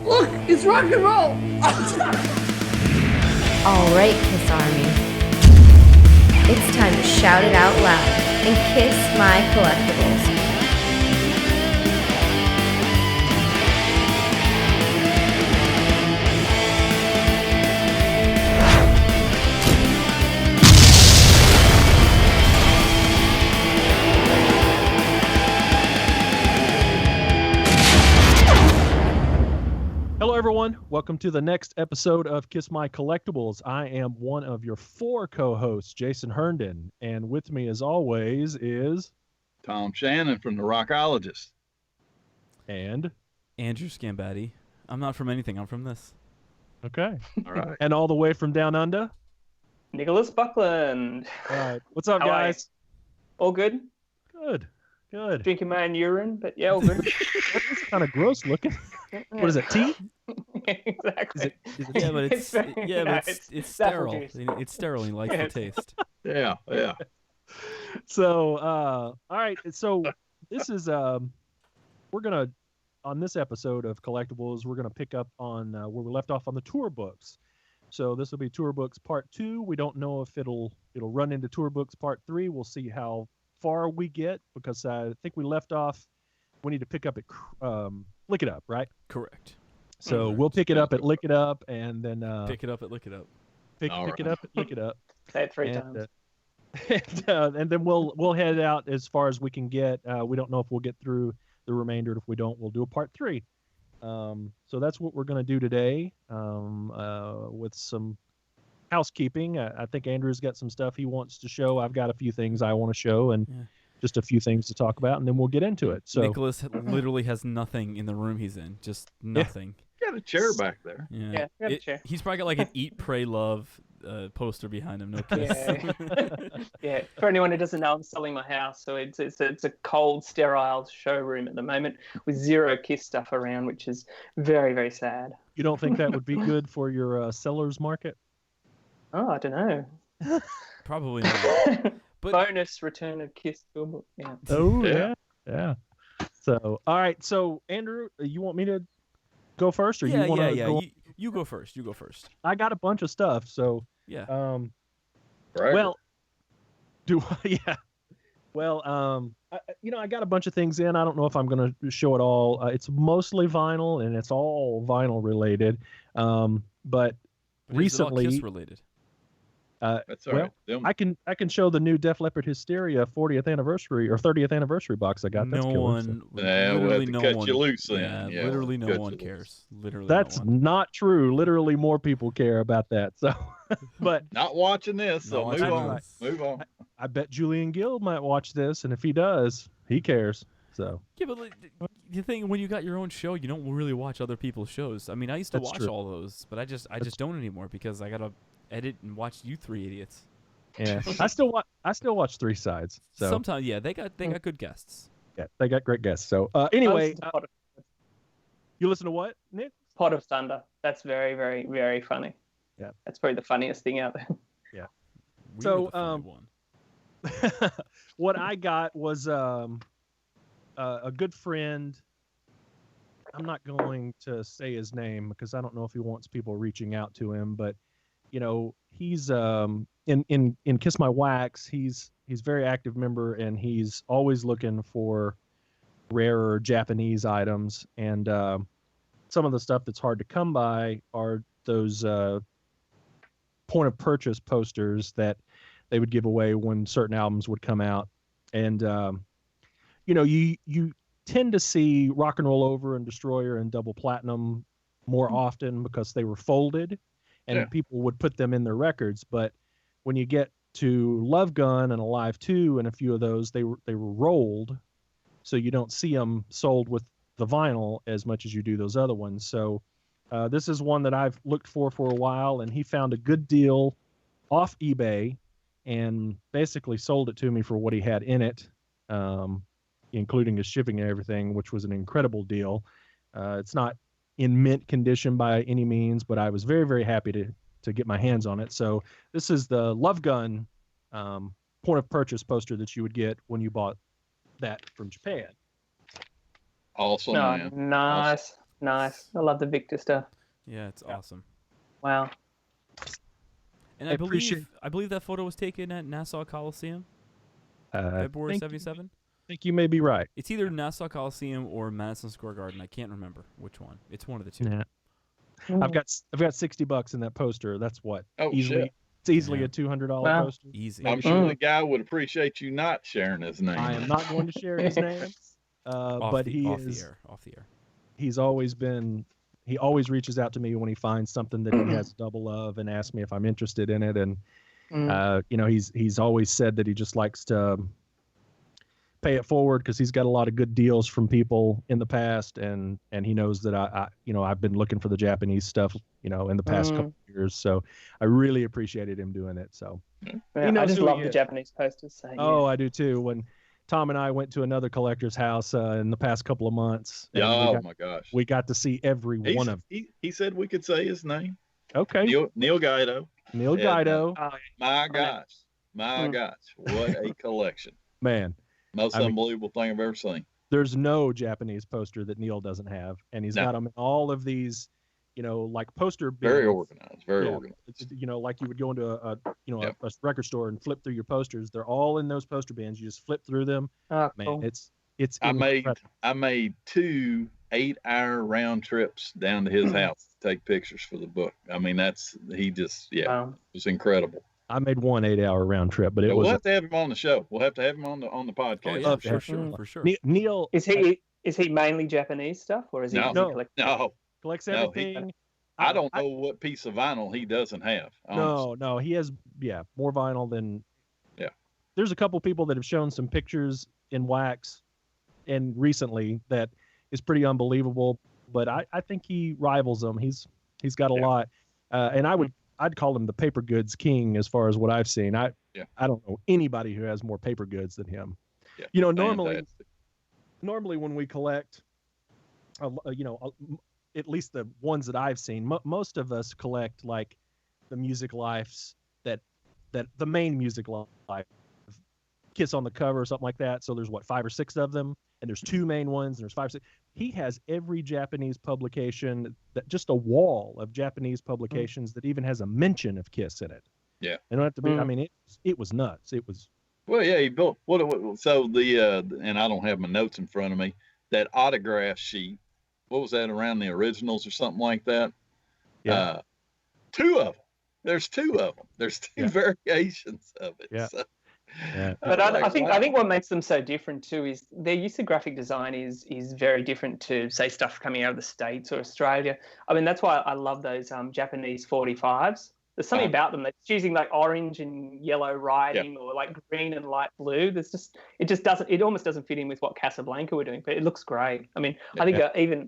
Look, it's rock and roll. All right, Kiss Army. It's time to shout it out loud and kiss my collectibles. Hello, everyone. Welcome to the next episode of Kiss My Collectibles. I am one of your four co-hosts, Jason Herndon, and with me, as always, is Tom Shannon from the Rockologists. And Andrew Sgambati. I'm not from anything. I'm from this. okay, All right. and all the way from down under. Nicholas Buckland. All right, what's up, How are you? guys? All good? Good. Drinking my own urine, but yeah, all good. It's kind of gross looking. What is it? Tea? Exactly. Is it Yeah, but it's very- no, it's apple sterile. juice. It's sterile. And he likes the taste. Yeah. So, all right. So this is we're gonna on this episode of Collectibles, we're gonna pick up on where we left off on the tour books. So this will be tour books part 2. We don't know if it'll run into tour books part 3. We'll see how far we get because I think we left off. We need to pick up at Lick It Up, right? Correct. So we'll pick it up at Lick It Up, and then Pick it up and lick it up. pick All it right. up at Lick It Up. Say it three and, times. and then we'll head out as far as we can get. We don't know if we'll get through the remainder. If we don't, we'll do a part 3. So that's what we're going to do today with some housekeeping. I think Andrew's got some stuff he wants to show. I've got a few things I want to show and just a few things to talk about, and then we'll get into it. So Nicholas literally has nothing in the room he's in. Just nothing. Got a chair back there. Yeah, got a chair. He's probably got like an Eat, Pray, Love poster behind him. No kiss. Yeah. Yeah. For anyone who doesn't know, I'm selling my house, so it's a cold, sterile showroom at the moment with zero Kiss stuff around, which is very, very sad. you don't think that would be good for your sellers market? Oh, I don't know. Probably not. But Bonus return of Kiss Tourbooks. Yeah. Oh Yeah. yeah. So all right. So Andrew, you want me to go first, or you want to yeah. go? You go first. You go first. I got a bunch of stuff. So Yeah. Right. well, do yeah. Well, I got a bunch of things in. I don't know if I'm going to show it all. It's mostly vinyl, and it's all vinyl related. But But recently, is it all Kiss related? That's all well, right. Them- I can show the new Def Leppard Hysteria 40th anniversary or 30th anniversary box I got. That's No killer, so. one. Yeah, we'll have Literally to no cut one. you loose then. Yeah, Yeah, literally no cut one you loose. cares. Literally. That's no one. not true. Literally, more people care about that. So, but Not watching this, so Not move watching on. this. Move on. I bet Julian Guild might watch this, and if he does, he cares. So, Yeah, but like, the thing when you got your own show, you don't really watch other people's shows. I mean, I used to That's watch true. all those, but I just don't anymore because I gotta edit and watch you three idiots. yeah, I still watch Three Sides. So, Sometimes, yeah, they got good guests. yeah, they got great guests. So, anyway, I listen to you listen to what, Nick? Pot of Thunder. That's very, very, very funny. Yeah. That's probably the funniest thing out there. We So, were the funny one. What I got was a good friend. I'm not going to say his name because I don't know if he wants people reaching out to him, but he's in Kiss My Wax. He's very active member, and he's always looking for rarer Japanese items. And some of the stuff that's hard to come by are those point of purchase posters that they would give away when certain albums would come out. And you tend to see Rock and Roll Over and Destroyer and Double Platinum more often because they were folded and Yeah. people would put them in their records. But when you get to Love Gun and Alive 2 and a few of those, they were rolled, so you don't see them sold with the vinyl as much as you do those other ones. So this is one that I've looked for a while, and he found a good deal off eBay and basically sold it to me for what he had in it, including his shipping and everything, which was an incredible deal. It's not in mint condition by any means, but I was very, very happy to get my hands on it. So this is the Love Gun point of purchase poster that you would get when you bought that from Japan. Awesome, No, man. nice. Nice. I love the Victor stuff. Yeah, it's awesome. Wow. And I I appreciate- believe that photo was taken at Nassau Coliseum, February think, 77. think you may be right. It's either Nassau Coliseum or Madison Square Garden. I can't remember which one. It's one of the two. Yeah. I've got $60 in that poster. That's what Oh, easily. shit. It's easily Yeah. a $200 Wow. poster. Easy. I'm sure the guy would appreciate you not sharing his name. I am not going to share his name, but off the air. he's always been. He always reaches out to me when he finds something that he has a double of and asks me if I'm interested in it. And he's always said that he just likes to pay it forward because he's got a lot of good deals from people in the past, and he knows that I've been looking for the Japanese stuff in the past couple of years. So I really appreciated him doing it. So Yeah, I just love the Japanese posters. So, Oh, I do too. When Tom and I went to another collector's house in the past couple of months. Yeah, oh my gosh. We got to see every one of them. He said we could say his name. Okay. Neil Guido. Neil Guido. My gosh. What a collection. Man. Most unbelievable thing I've ever seen. There's no Japanese poster that Neil doesn't have. And he's got them in all of these, like poster bins. Very organized. Very organized. It's, like you would go into a record store and flip through your posters. They're all in those poster bins. You just flip through them. Oh, man, cool. it's I made 2 8-hour round trips down to his house to take pictures for the book. I mean, it was incredible. I made 1 8-hour round trip, but we'll have to have him on the show. We'll have to have him on the podcast. Oh, yeah, for sure. Neil is he mainly Japanese stuff, or is he collects everything? I don't know what piece of vinyl he doesn't have. Honestly. No, he has more vinyl than. Yeah. There's a couple people that have shown some pictures in wax, and recently that is pretty unbelievable. But I think he rivals them. He's got a lot, and I'd call him the paper goods king as far as what I've seen. I don't know anybody who has more paper goods than him. Yeah. Normally when we collect, at least the ones that I've seen, most of us collect like the music lives that the main music life, Kiss on the cover or something like that. So there's 5 or 6 of them, and there's 2 main ones, and there's 5 or 6. He has every Japanese publication, that just a wall of Japanese publications that even has a mention of Kiss in it. Yeah. It don't have to be. I mean, it was nuts. It was. Well, yeah, he built so and I don't have my notes in front of me. That autograph sheet. What was that, around the originals or something like that? Yeah. 2 of them. There's 2 of them. There's 2 variations of it. Yeah. So. Yeah. But I think what makes them so different too is their use of graphic design is very different to, say, stuff coming out of the States or Australia. I mean, that's why I love those Japanese 45s. There's something about them that's using like orange and yellow writing or like green and light blue. It almost doesn't fit in with what Casablanca were doing, but it looks great. I mean, I think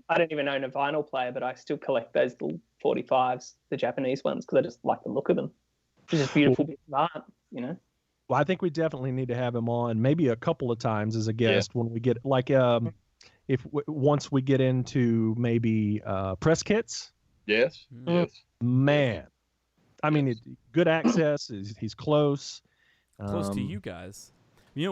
I don't even own a vinyl player, but I still collect those little 45s, the Japanese ones, because I just like the look of them. It's just beautiful bits of art, Well, I think we definitely need to have him on maybe a couple of times as a guest when we get once we get into maybe press kits. Yes. Man, I mean, good access. He's close. Close to you guys. We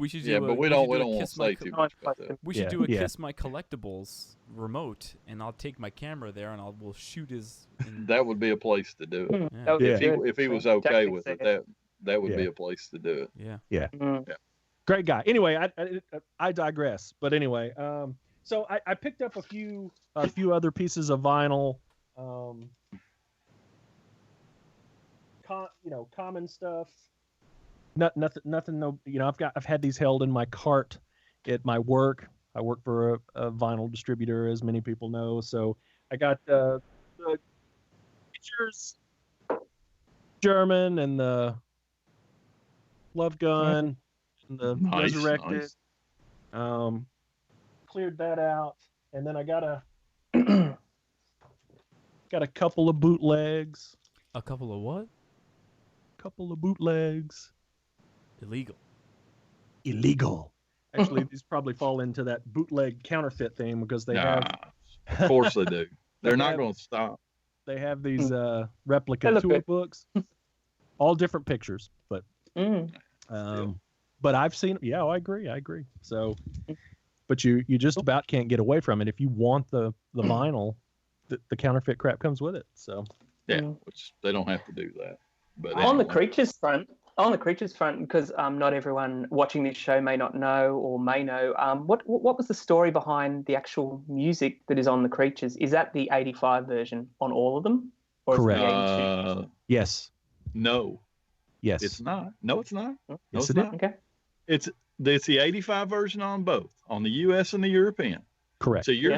should do. But we don't want to say too much about that. We should do a Kiss My Collectibles remote, and I'll take my camera there, and we'll shoot his. That would be a place to do it. Yeah. If he was okay with it, that would be a place to do it. Yeah. Great guy. Anyway, I digress. But anyway, so I picked up a few other pieces of vinyl. Common stuff. Nothing. No. I've had these held in my cart at my work. I work for a vinyl distributor, as many people know. So I got the pictures, German, and the Love Gun, and the Resurrected. Nice. Cleared that out, and then I got a couple of bootlegs. A couple of what? Couple of bootlegs. Illegal. Actually, these probably fall into that bootleg counterfeit thing because they have. Of course they do. They're not going to stop. They have these replica tour books, all different pictures, but. But I've seen. Yeah, I agree. So, but you just about can't get away from it. If you want the vinyl, the counterfeit crap comes with it. So yeah, which they don't have to do that. But on the creatures front, because not everyone watching this show may not know or may know, what was the story behind the actual music that is on the creatures? Is that the 85 version on all of them? Or correct. Is it the 82? Yes. No. Yes. It's not. No, it's not. No, yes, it's not. Okay. It's the 85 version on both, on the US and the European. Correct. So you're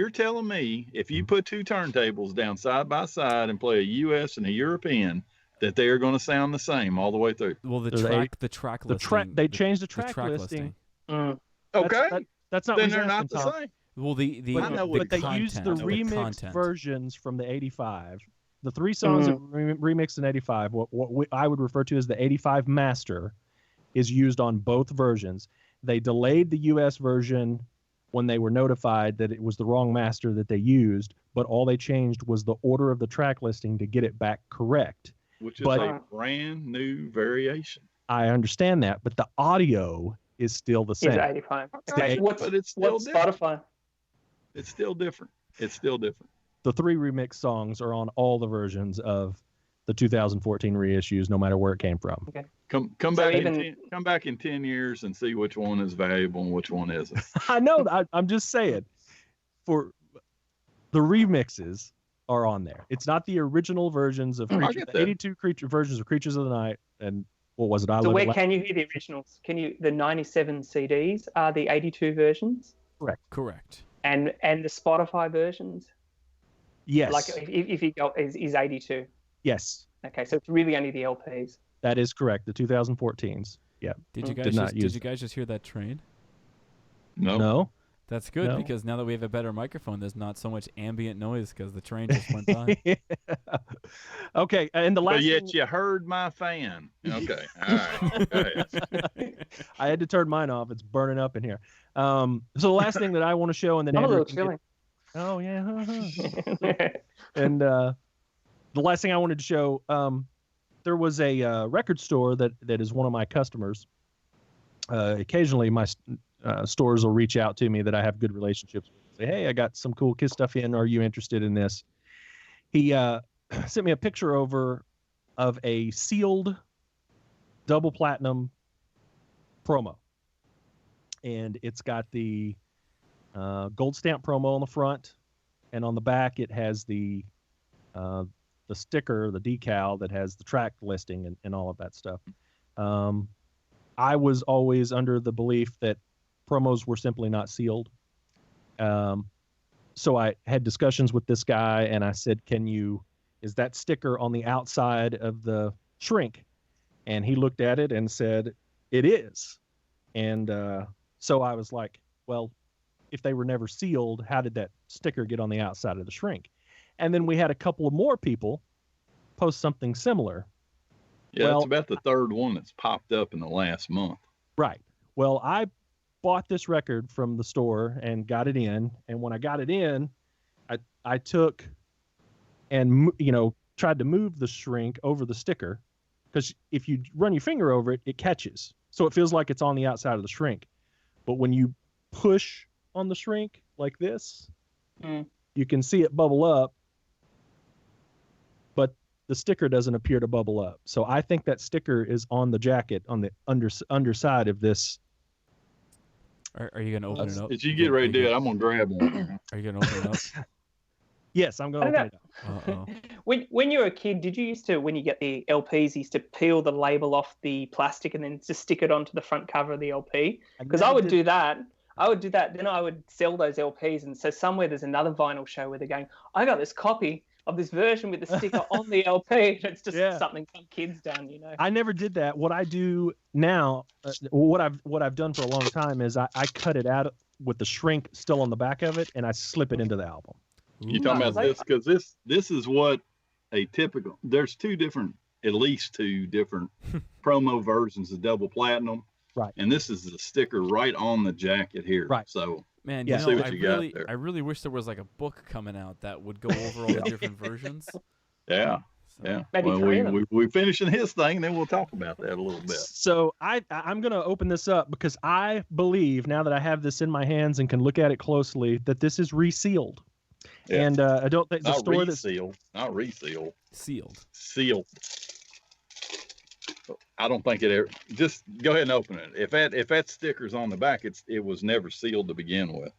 telling me if you put two turntables down side by side and play a US and a European, that they are going to sound the same all the way through. Well, the track listing. They changed the track listing. Okay. That's not. Then they're not the same. Well, but they used the remixed versions from the 85. The 3 songs that were remixed in 85, what I would refer to as the 85 master, is used on both versions. They delayed the US version when they were notified that it was the wrong master that they used, but all they changed was the order of the track listing to get it back correct. Which is a brand new variation. I understand that, but the audio is still the same. It's 85. Okay. But it's still different. Spotify? It's still different. The 3 remix songs are on all the versions of the 2014 reissues, no matter where it came from. Okay. Come back in 10 years and see which one is valuable and which one isn't. I know. I'm just saying, for the remixes are on there. It's not the original versions of the 82 versions of Creatures of the Night. And what was it? So where can you hear the originals? The 97 CDs are the 82 versions? Correct. And the Spotify versions? Yes. Like if you go is 82. Yes. Okay, so it's really only the LPs. That is correct. The 2014s. Yeah. Did you guys just hear that train? No. That's good because now that we have a better microphone, there's not so much ambient noise because the train just went by. Okay, and the last. But yet you heard my fan. Okay, all right. Go ahead. I had to turn mine off. It's burning up in here. So the last thing that I want to show, and then I'm a little chilly. Oh yeah. And the last thing I wanted to show, there was a record store that is one of my customers. Occasionally, my stores will reach out to me that I have good relationships with. Say, hey, I got some cool KISS stuff in. Are you interested in this? He sent me a picture over of a sealed double platinum promo, and it's got the gold stamp promo on the front, and on the back it has the sticker, the decal that has the track listing and all of that stuff. I was always under the belief that promos were simply not sealed. So I had discussions with this guy and I said, is that sticker on the outside of the shrink? And he looked at it and said, it is. And so I was like, well, if they were never sealed, how did that sticker get on the outside of the shrink? And then we had a couple of more people post something similar. Yeah, it's about the third one that's popped up in the last month. Right. Well, I bought this record from the store and got it in. And when I got it in, I took and, tried to move the shrink over the sticker, because if you run your finger over it, it catches. So it feels like it's on the outside of the shrink. But when you push on the shrink like this, you can see it bubble up, but the sticker doesn't appear to bubble up. So I think that sticker is on the jacket on the underside of this. Are you going to open it up? As you get ready to do it, I'm going to grab one. Are you going to open it up? Yes, I'm going to open it up. Uh-oh. When you were a kid, did you used to, when you get the LPs, you used to peel the label off the plastic and then just stick it onto the front cover of the LP? Because I would do that. Then I would sell those LPs. And so somewhere there's another vinyl show where they're going, I got this copy of this version with the sticker on the LP. It's just something some kid's done, I never did that. What I do now, what I've done for a long time is I cut it out with the shrink still on the back of it, and I slip it into the album. You talking about this? Because this is what a typical. There's at least two different promo versions of double platinum. Right. And this is the sticker right on the jacket here. Right. So man, I really wish there was like a book coming out that would go over all the different versions. Yeah. Yeah. Maybe well, three of them. we finishing his thing, and then we'll talk about that a little bit. So I'm going to open this up because I believe now that I have this in my hands and can look at it closely that this is resealed. Yeah. And I don't think the Not store resealed, not resealed. Sealed. Sealed. I don't think it ever. Just go ahead and open it. If that sticker's on the back, it was never sealed to begin with.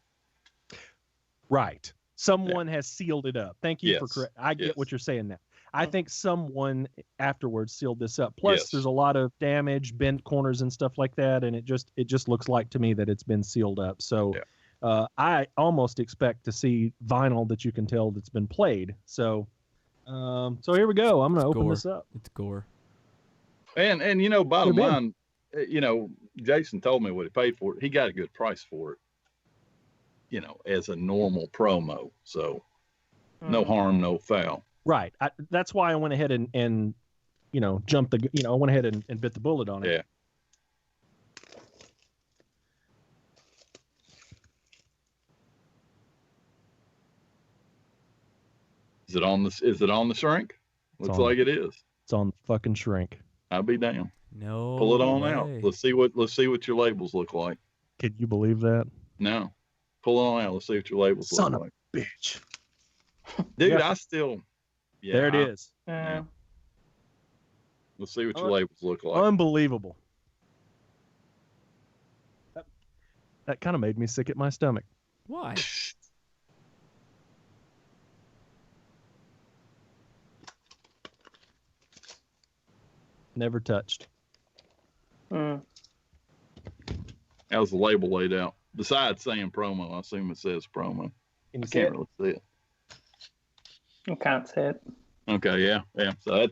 Right. Someone has sealed it up. Thank you for correct. I get what you're saying now. I think someone afterwards sealed this up. Plus, there's a lot of damage, bent corners, and stuff like that, and it just looks like to me that it's been sealed up. So, I almost expect to see vinyl that you can tell that's been played. So, here we go. I'm going to open this up. It's gore. And bottom line, Jason told me what he paid for it. He got a good price for it. As a normal promo. So, no harm, no foul. Right. That's why I went ahead and jumped I went ahead and bit the bullet on it. Yeah. Is it on the shrink? Looks like it is. It's on the fucking shrink. I'll be damned. No. Pull it on way. out. Let's see what your labels look like. Can you believe that? No. Pull it on out. Let's see what your labels look like. Bitch. Dude, I still. Yeah, there it is. Yeah. Let's see what your labels look like. Unbelievable. That kind of made me sick at my stomach. Why? Never touched. How's the label laid out? Besides saying promo, I assume it says promo. Can you I can't really see it. I can't see it. Okay, yeah. So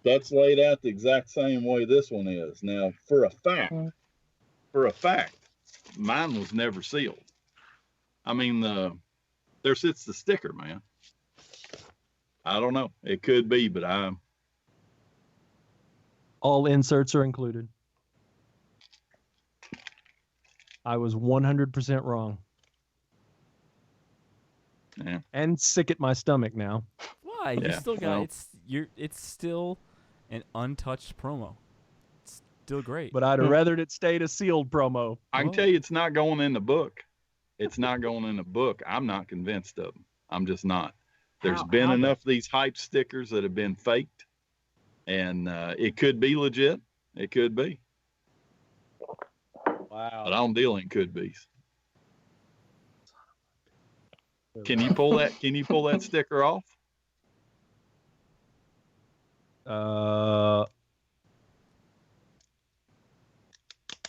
that's laid out the exact same way this one is. Now, for a fact, mine was never sealed. I mean, there sits the sticker, man. I don't know. It could be, but all inserts are included. I was 100% wrong. Yeah. And sick at my stomach now. Why? You still got it's still an untouched promo. It's still great. But I'd have rather it stayed a sealed promo. I can tell you it's not going in the book. It's not going in the book. I'm not convinced of them. I'm just not. There's been enough of these hype stickers that have been faked. And it could be legit. It could be. Wow. But I don't deal in could be's. Can you pull that sticker off?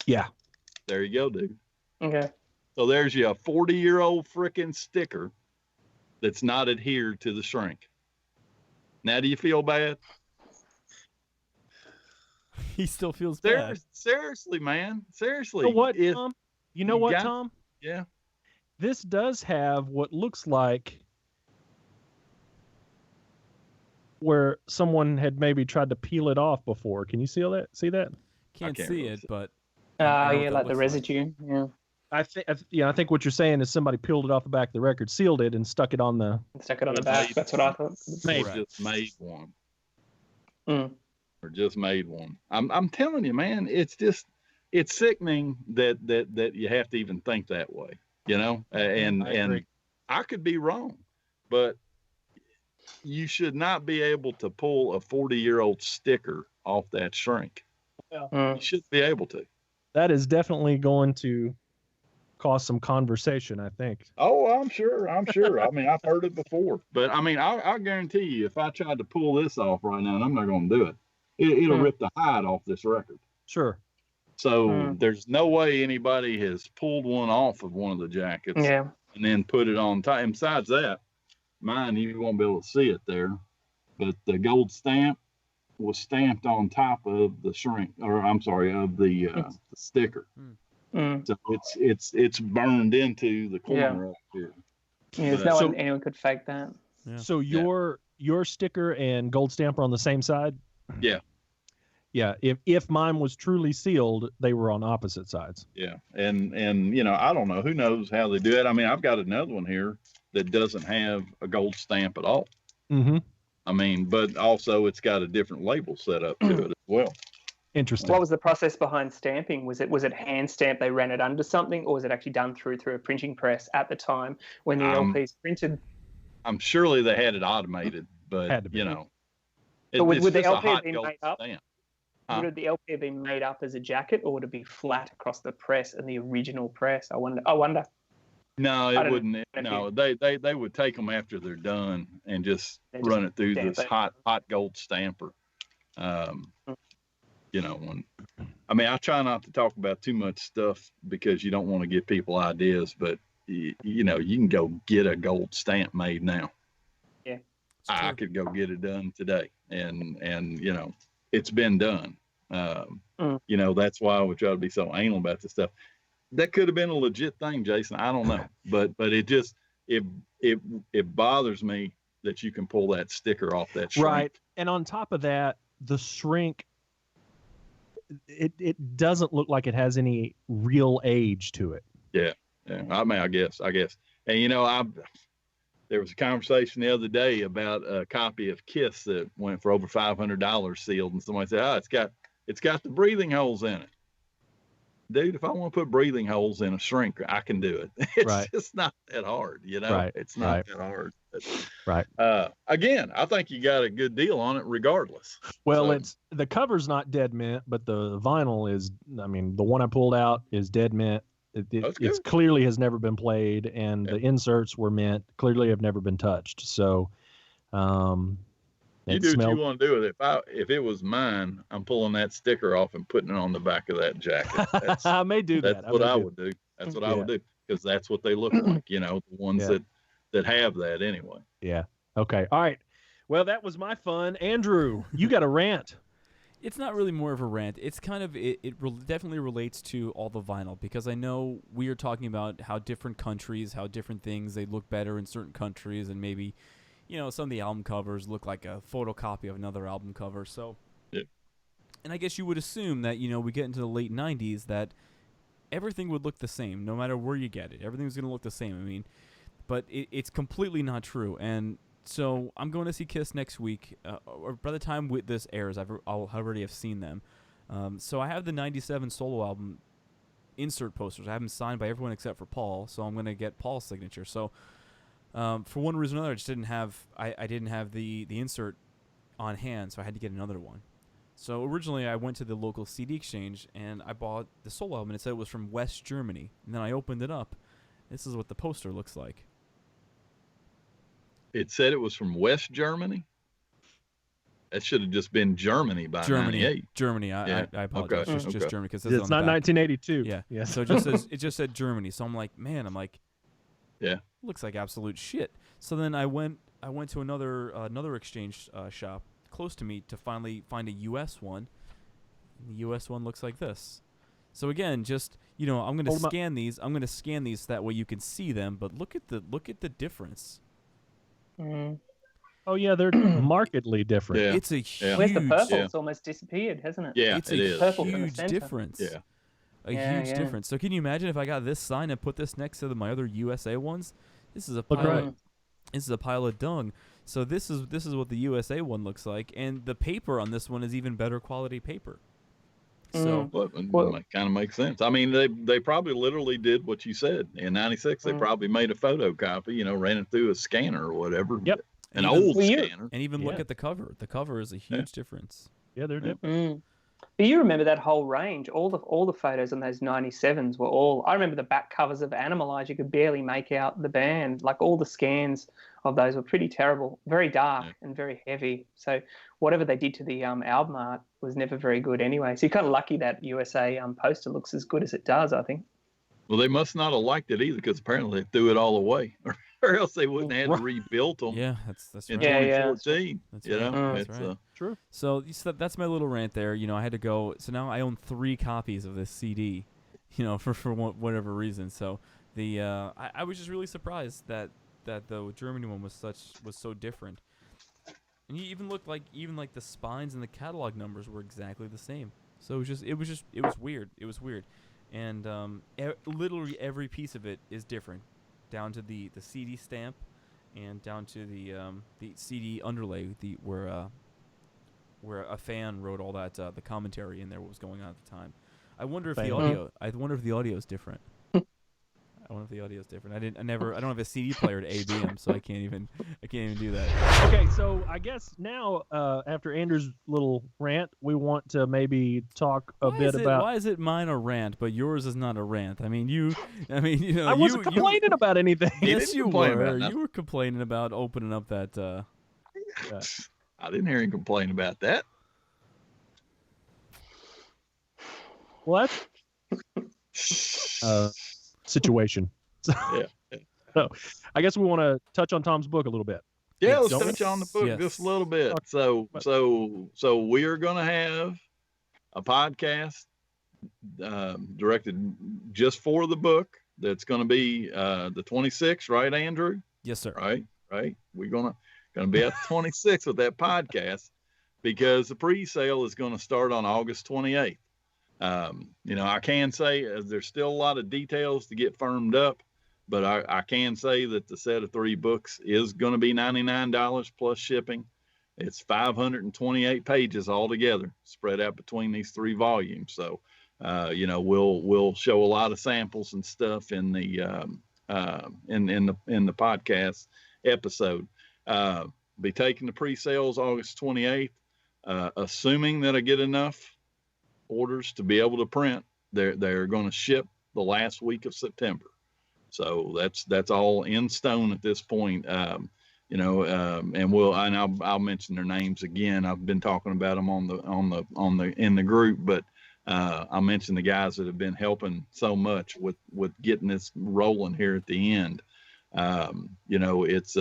Yeah. There you go, dude. Okay. So there's your 40-year-old freaking sticker that's not adhered to the shrink. Now, do you feel bad? He still feels bad. Seriously, man. Seriously. You know what, Tom? You know what, Tom? Yeah. This does have what looks like where someone had maybe tried to peel it off before. Can you see that? See that? Can't see it, but yeah, like the residue. Yeah. I think what you're saying is somebody peeled it off the back of the record, sealed it, and stuck it on the back. That's what I thought. Just made one. Or just made one. I'm telling you, man, it's sickening that you have to even think that way, and I could be wrong, but you should not be able to pull a 40-year-old sticker off that shrink. You shouldn't be able to. That is definitely going to cause some conversation, I think. Oh, I'm sure. I mean, I've heard it before, but I mean, I'll guarantee you, if I tried to pull this off right now, and I'm not going to do it, it'll rip the hide off this record. Sure. So there's no way anybody has pulled one off of one of the jackets and then put it on top. And besides that, mine, you won't be able to see it there, but the gold stamp was stamped on top of the shrink, or I'm sorry, of the sticker. So it's burned into the corner up here. Yeah, there's no one anyone could fake that. Yeah. So your sticker and gold stamp are on the same side? Yeah. Yeah. If mine was truly sealed, they were on opposite sides. Yeah. And I don't know. Who knows how they do it? I mean, I've got another one here that doesn't have a gold stamp at all. Mm-hmm. I mean, but also it's got a different label set up to it as well. Interesting. What was the process behind stamping? Was it hand stamped? They ran it under something, or was it actually done through a printing press at the time when the LPs printed? I'm surely they had it automated, but you know, would the LP have been made up? Stamp. Would the LP have been made up as a jacket, or would it be flat across the press and the original press? I wonder. No, it wouldn't. No, they would take them after they're done and just run it through this hot gold stamper. You know, I try not to talk about too much stuff because you don't want to give people ideas, but you know, you can go get a gold stamp made now. Yeah, I could go get it done today, and you know, it's been done. You know, that's why we try to be so anal about this stuff. That could have been a legit thing, Jason. I don't know, but it just it bothers me that you can pull that sticker off that shrink. Right, and on top of that, the shrink. It doesn't look like it has any real age to it. Yeah. I mean, I guess. And you know, there was a conversation the other day about a copy of KISS that went for over $500 sealed, and somebody said, "Oh, it's got the breathing holes in it." Dude, if I want to put breathing holes in a shrink, I can do it. It's just not that hard, you know. Right. It's not that hard. Right. Again, I think you got a good deal on it, regardless. Well, the cover's not dead mint, but the vinyl is. I mean, the one I pulled out is dead mint. It's clearly has never been played, and the inserts were mint. Clearly, have never been touched. So, you do what you want to do with it. If it was mine, I'm pulling that sticker off and putting it on the back of that jacket. I may do that. That's what I would do. That's what I would do, because that's what they look like. You know, the ones that have that anyway. Yeah. Okay. All right. Well, that was my fun. Andrew, you got a rant. It's not really more of a rant. It's kind of definitely relates to all the vinyl, because I know we are talking about how different countries, how different things, they look better in certain countries, and maybe, you know, some of the album covers look like a photocopy of another album cover. So, and I guess you would assume that, you know, we get into the late 90s that everything would look the same, no matter where you get it. Everything's going to look the same. I mean, but it's completely not true. And so I'm going to see KISS next week, or by the time this airs, I'll already have seen them. So I have the 97 solo album insert posters. I have them signed by everyone except for Paul, so I'm going to get Paul's signature. So for one reason or another, I just didn't have the insert on hand, so I had to get another one. So originally I went to the local CD exchange and I bought the solo album, and it said it was from West Germany. And then I opened it up. This is what the poster looks like. It said it was from West Germany? That should have just been Germany by 98. Germany. I apologize. Okay. Just Germany, because it's not 1982. Yeah. So it just said Germany. So I'm like, yeah, looks like absolute shit. So then I went to another exchange shop close to me to finally find a U.S. one. And the U.S. one looks like this. So again, just, you know, I'm going to scan these. I'm going to scan these so that way you can see them. But look at the difference. Mm. Oh yeah, they're markedly different. Yeah. It's a huge. Where's the purple? It's almost disappeared, hasn't it? Yeah, it's a huge difference. Yeah, a huge difference. So can you imagine if I got this sign and put this next to my other USA ones? This is a pile. This is a pile of dung. So this is what the USA one looks like, and the paper on this one is even better quality paper. So it kind of makes sense. I mean, they probably literally did what you said in '96. They probably made a photocopy, you know, ran it through a scanner or whatever. Yep, an old scanner. And even look at the cover. The cover is a huge difference. Yeah, they're different. But you remember that whole range. All the photos on those 97s were all. I remember the back covers of Animalized. You could barely make out the band. Like, all the scans of those were pretty terrible, very dark and very heavy. So whatever they did to the album art was never very good anyway. So you're kind of lucky that USA poster looks as good as it does, I think. Well, they must not have liked it either, because apparently they threw it all away, or else they wouldn't have had to rebuild them. Yeah, that's in right. 2014. That's you right. know, that's right. True. So that's my little rant there. You know, I had to go. So now I own 3 copies of this CD. You know, for whatever reason. So I was just really surprised that the Germany one was so different. And you even looked like the spines and the catalog numbers were exactly the same. So it was weird. It was weird. And literally every piece of it is different, down to the CD stamp and down to the CD underlay, where a fan wrote all that the commentary in there, what was going on at the time. I wonder if the audio is different. I wonder if the audio is different. I don't have a CD player to AB them, so I can't even do that. Okay, so I guess now after Andrew's little rant, we want to maybe talk a bit about. Why is it mine a rant, but yours is not a rant? I mean, I wasn't complaining about anything. Yes, you were. You were complaining about opening up that. I didn't hear him complain about that. What? Situation. Yeah. So I guess we want to touch on Tom's book a little bit. Yeah, let's touch on the book just a little bit. So we are going to have a podcast directed just for the book. That's going to be the 26th, right, Andrew? Yes, sir. Right. We're going to be at the 26th with that podcast because the pre-sale is going to start on August 28th. I can say there's still a lot of details to get firmed up, but I can say that the set of 3 books is going to be $99 plus shipping. It's 528 pages altogether, spread out between these 3 volumes. So, we'll show a lot of samples and stuff in the in the podcast episode. Be taking the pre-sales August 28th, assuming that I get enough orders to be able to print. They're going to ship the last week of September, so that's all in stone at this point. And I'll mention their names again. I've been talking about them in the group, but I'll mention the guys that have been helping so much with getting this rolling here at the end. It's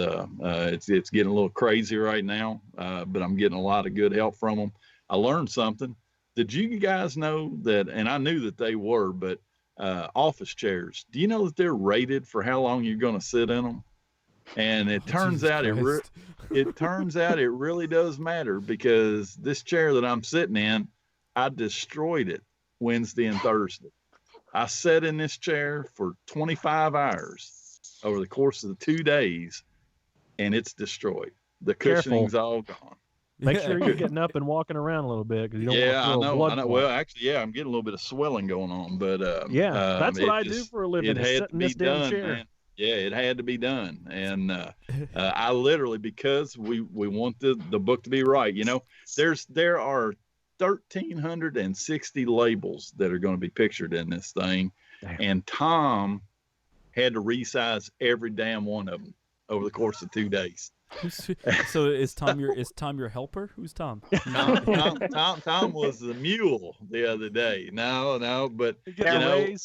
getting a little crazy right now, but I'm getting a lot of good help from them. I learned something. Did you guys know that, and I knew that they were, but office chairs, do you know that they're rated for how long you're going to sit in them? And it turns out it really does matter, because this chair that I'm sitting in, I destroyed it Wednesday and Thursday. I sat in this chair for 25 hours over the course of the 2 days, and it's destroyed. The cushioning's all gone. Make sure you're getting up and walking around a little bit, because you don't want to throw blood. Well, actually, I'm getting a little bit of swelling going on, but that's what I do for a living. It had to be done, man. Yeah, it had to be done, and I literally, because we want the book to be right. There are 1,360 labels that are going to be pictured in this thing. Damn. And Tom had to resize every damn one of them over the course of 2 days. So is Tom your helper? Who's Tom? Tom was the mule the other day. No, but I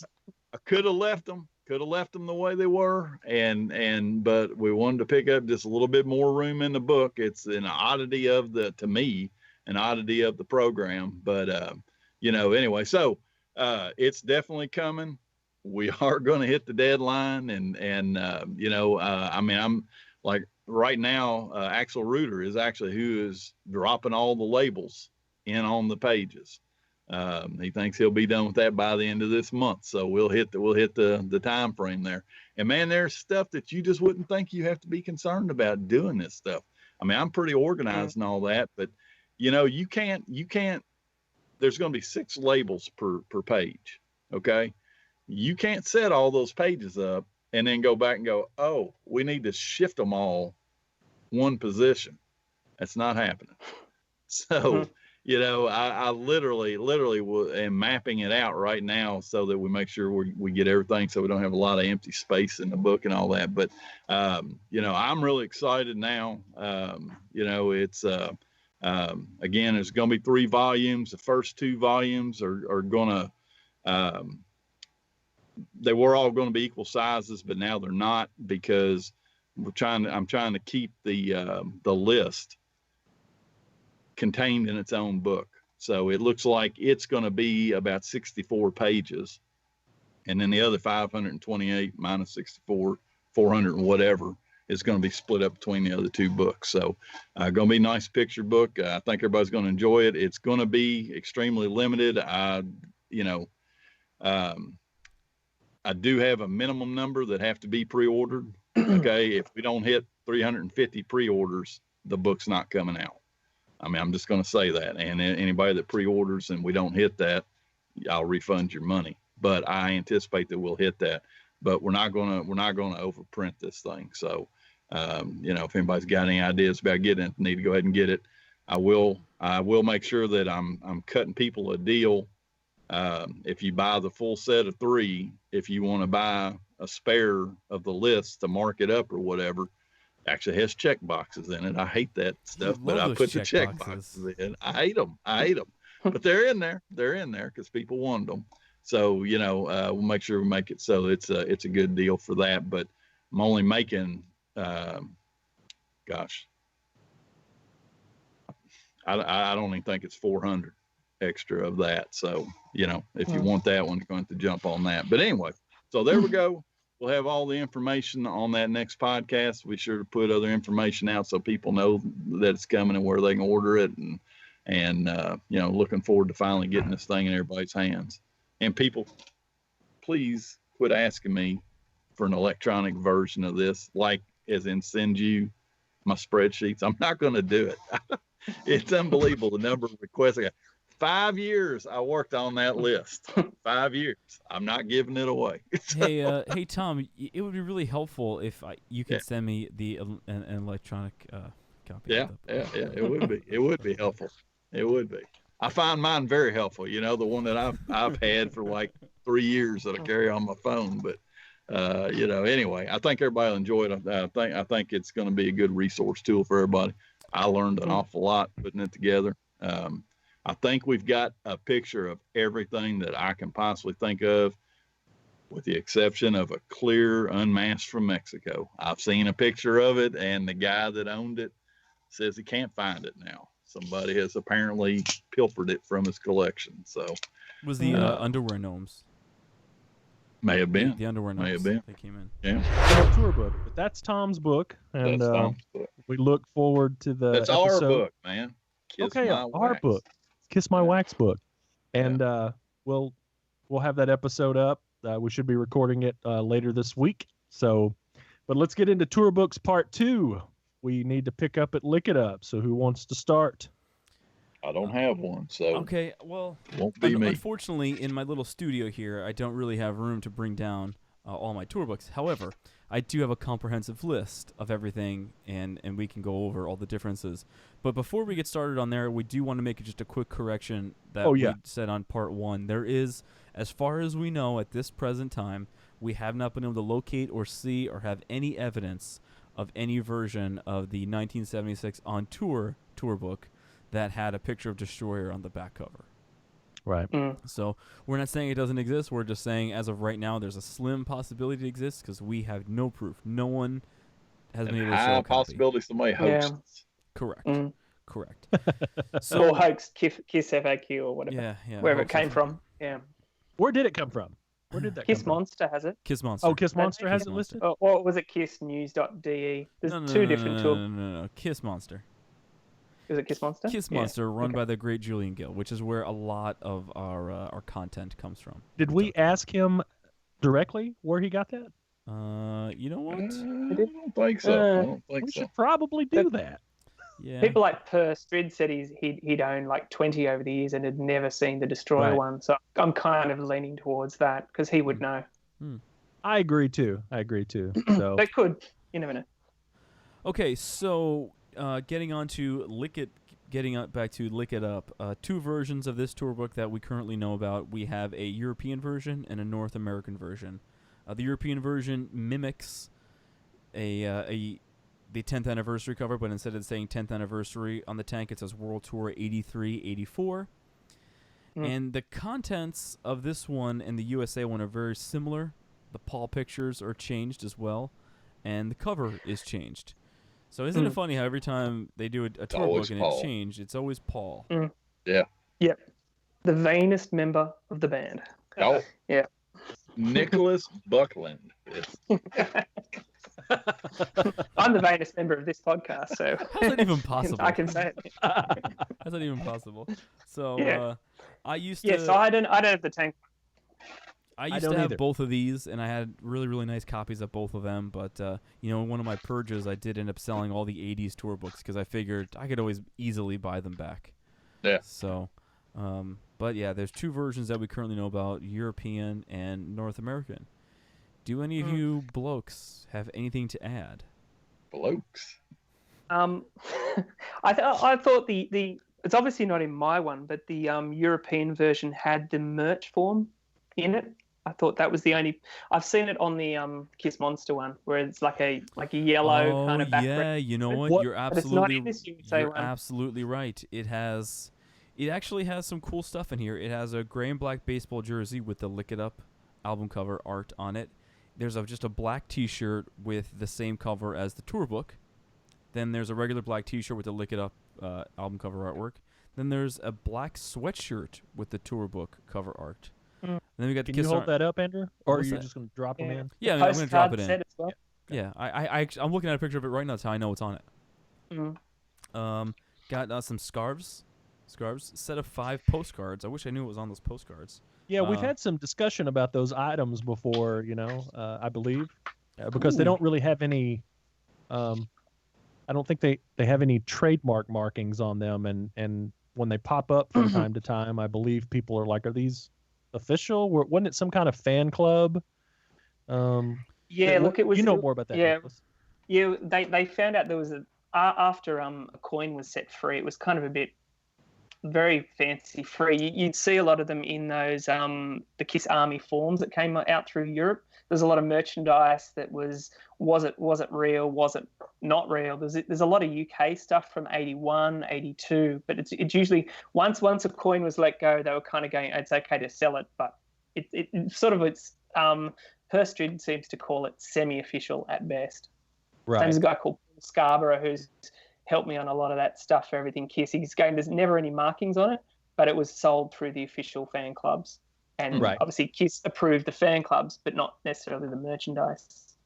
could have left them the way they were, but we wanted to pick up just a little bit more room in the book. It's an oddity of the program, but anyway, so it's definitely coming. We are going to hit the deadline, and I'm like, right now, Axel Reuter is actually who is dropping all the labels in on the pages. He thinks he'll be done with that by the end of this month. So we'll hit the time frame there. And man, there's stuff that you just wouldn't think you have to be concerned about doing this stuff. I mean, I'm pretty organized and all that, but you can't, there's going to be 6 labels per page. Okay. You can't set all those pages up and then go back and go, oh, we need to shift them all one position. That's not happening. So, I literally am mapping it out right now so that we make sure we get everything, so we don't have a lot of empty space in the book and all that. But, I'm really excited now. It's, again, there's going to be 3 volumes. The first 2 volumes are going to, they were all going to be equal sizes, but now they're not, because I'm trying to keep the list contained in its own book. So it looks like it's going to be about 64 pages, and then the other 528 minus 64, 400 and whatever, is going to be split up between the other 2 books. So going to be a nice picture book. I think everybody's going to enjoy it. It's going to be extremely limited. I do have a minimum number that have to be pre-ordered. Okay. If we don't hit 350 pre-orders, the book's not coming out. I mean, I'm just going to say that. And anybody that pre-orders and we don't hit that, I'll refund your money. But I anticipate that we'll hit that. But we're not going to overprint this thing. So, if anybody's got any ideas about getting it, need to go ahead and get it. I will make sure that I'm cutting people a deal. If you buy the full set of 3, if you want to buy a spare of the list to mark it up or whatever, actually has check boxes in it. I hate that stuff, but I put the check boxes in. I hate them, but they're in there because people wanted them. So, we'll make sure we make it so it's a good deal for that. But I'm only making, I don't even think it's 400 extra of that. So, if you want that one, you're going to jump on that. But anyway, so there we go. We'll have all the information on that next podcast. Be sure to put other information out so people know that it's coming and where they can order it. And looking forward to finally getting this thing in everybody's hands. And people, please quit asking me for an electronic version of this, like as in send you my spreadsheets. I'm not going to do it. It's unbelievable the number of requests I got. 5 years I worked on that list. 5 years. I'm not giving it away. Hey, Tom, it would be really helpful if you could send me an electronic copy. Yeah, it would be. It would be helpful. It would be. I find mine very helpful. The one that I've had for like 3 years that I carry on my phone. But anyway, I think everybody will enjoy it. I think it's going to be a good resource tool for everybody. I learned an awful lot putting it together. I think we've got a picture of everything that I can possibly think of, with the exception of a clear Unmasked from Mexico. I've seen a picture of it, and the guy that owned it says he can't find it now. Somebody has apparently pilfered it from his collection. So, was the underwear gnomes? May have been. The underwear gnomes. May have been. They came in. Yeah. Tour book, but that's Tom's book, and that's Tom's book. We look forward to the. That's episode. our book, man. Our book. Kiss My Wax book, and we'll have that episode up. We should be recording it later this week. So, but let's get into Tour Books Part 2. We need to pick up at Lick It Up. So, who wants to start? I don't have one, so okay. Well, won't be me. Unfortunately, in my little studio here, I don't really have room to bring down all my tour books. However, I do have a comprehensive list of everything, and we can go over all the differences. But before we get started on there, we do want to make just a quick correction that we said on Part 1. There is, as far as we know at this present time, we have not been able to locate or see or have any evidence of any version of the 1976 On Tour book that had a picture of Destroyer on the back cover. Right. So we're not saying it doesn't exist. We're just saying as of right now, there's a slim possibility it exists because we have no proof. No one has been able to show a copy. Possibility somebody hoaxes. Correct. Correct. So, or hoax Kiss FAQ or whatever. Yeah. Wherever it came from. Yeah. Where did it come from? Where did that Kiss come from? Monster has it. Kiss Monster. Oh, Kiss Monster has it listed? Or was it kissnews.de? There's two different tools. No. Kiss Monster. Is it Kiss Monster? Kiss Monster, run by the great Julian Gill, which is where a lot of our content comes from. Did we ask him directly where he got that? You know what? I don't think so. We should probably do that. Yeah. People like Per Strid said he'd owned like 20 over the years and had never seen the Destroyer one. So I'm kind of leaning towards that because he would know. I agree too. So they could. You never know. Okay, so getting back to Lick It Up, two versions of this tour book that we currently know about. We have a European version and a North American version. The European version mimics the 10th anniversary cover, but instead of saying 10th anniversary on the tank, it says World Tour 83-84. And the contents of this one and the USA one are very similar. The Paul pictures are changed as well, and the cover is changed. So isn't it funny how every time they do a tour book and it's changed, it's always Paul? Yeah. Yep. The vainest member of the band. Oh. Yeah. Nicholas Buckland. I'm the vainest member of this podcast, so how's that even possible? I can say it. How's that even possible? So I used to. Yeah, so I don't have the tank. I used to have both of these, and I had really, really nice copies of both of them. But in one of my purges, I did end up selling all the '80s tour books because I figured I could always easily buy them back. Yeah. So, but yeah, there's 2 versions that we currently know about: European and North American. Do any of you blokes have anything to add? Blokes. I thought the it's obviously not in my one, but the European version had the merch form in it. I thought that was the only. I've seen it on the Kiss Monster one, where it's like a yellow kind of background. Yeah, you know what? You're absolutely right. It actually has some cool stuff in here. It has a gray and black baseball jersey with the Lick It Up album cover art on it. There's just a black T-shirt with the same cover as the tour book. Then there's a regular black T-shirt with the Lick It Up album cover artwork. Then there's a black sweatshirt with the tour book cover art. Then we got. Can you hold that up, Andrew? Or are you just going to drop them in? Yeah, I'm going to drop it in. Well. Yeah, I'm looking at a picture of it right now. That's how I know it's on it. Got some scarves. Set of 5 postcards. I wish I knew it was on those postcards. Yeah, we've had some discussion about those items before, I believe, because they don't really have any. I don't think they have any trademark markings on them, and when they pop up from time to time, I believe people are like, "Are these official? Wasn't it some kind of fan club?" Yeah, look, it was. You know more about that. Yeah, Nicholas. Yeah. They found out there was after a coin was set free, it was kind of a bit very fancy free. You'd see a lot of them in those the Kiss Army forms that came out through Europe. There's a lot of merchandise that was it real, was it not real? There's a lot of UK stuff from 81, 82, but it's usually once a coin was let go, they were kind of going, it's okay to sell it, but Perth Street seems to call it semi-official at best. Right. There's a guy called Paul Scarborough who's helped me on a lot of that stuff for everything Kiss. He's going, there's never any markings on it, but it was sold through the official fan clubs. And obviously Kiss approved the fan clubs, but not necessarily the merchandise.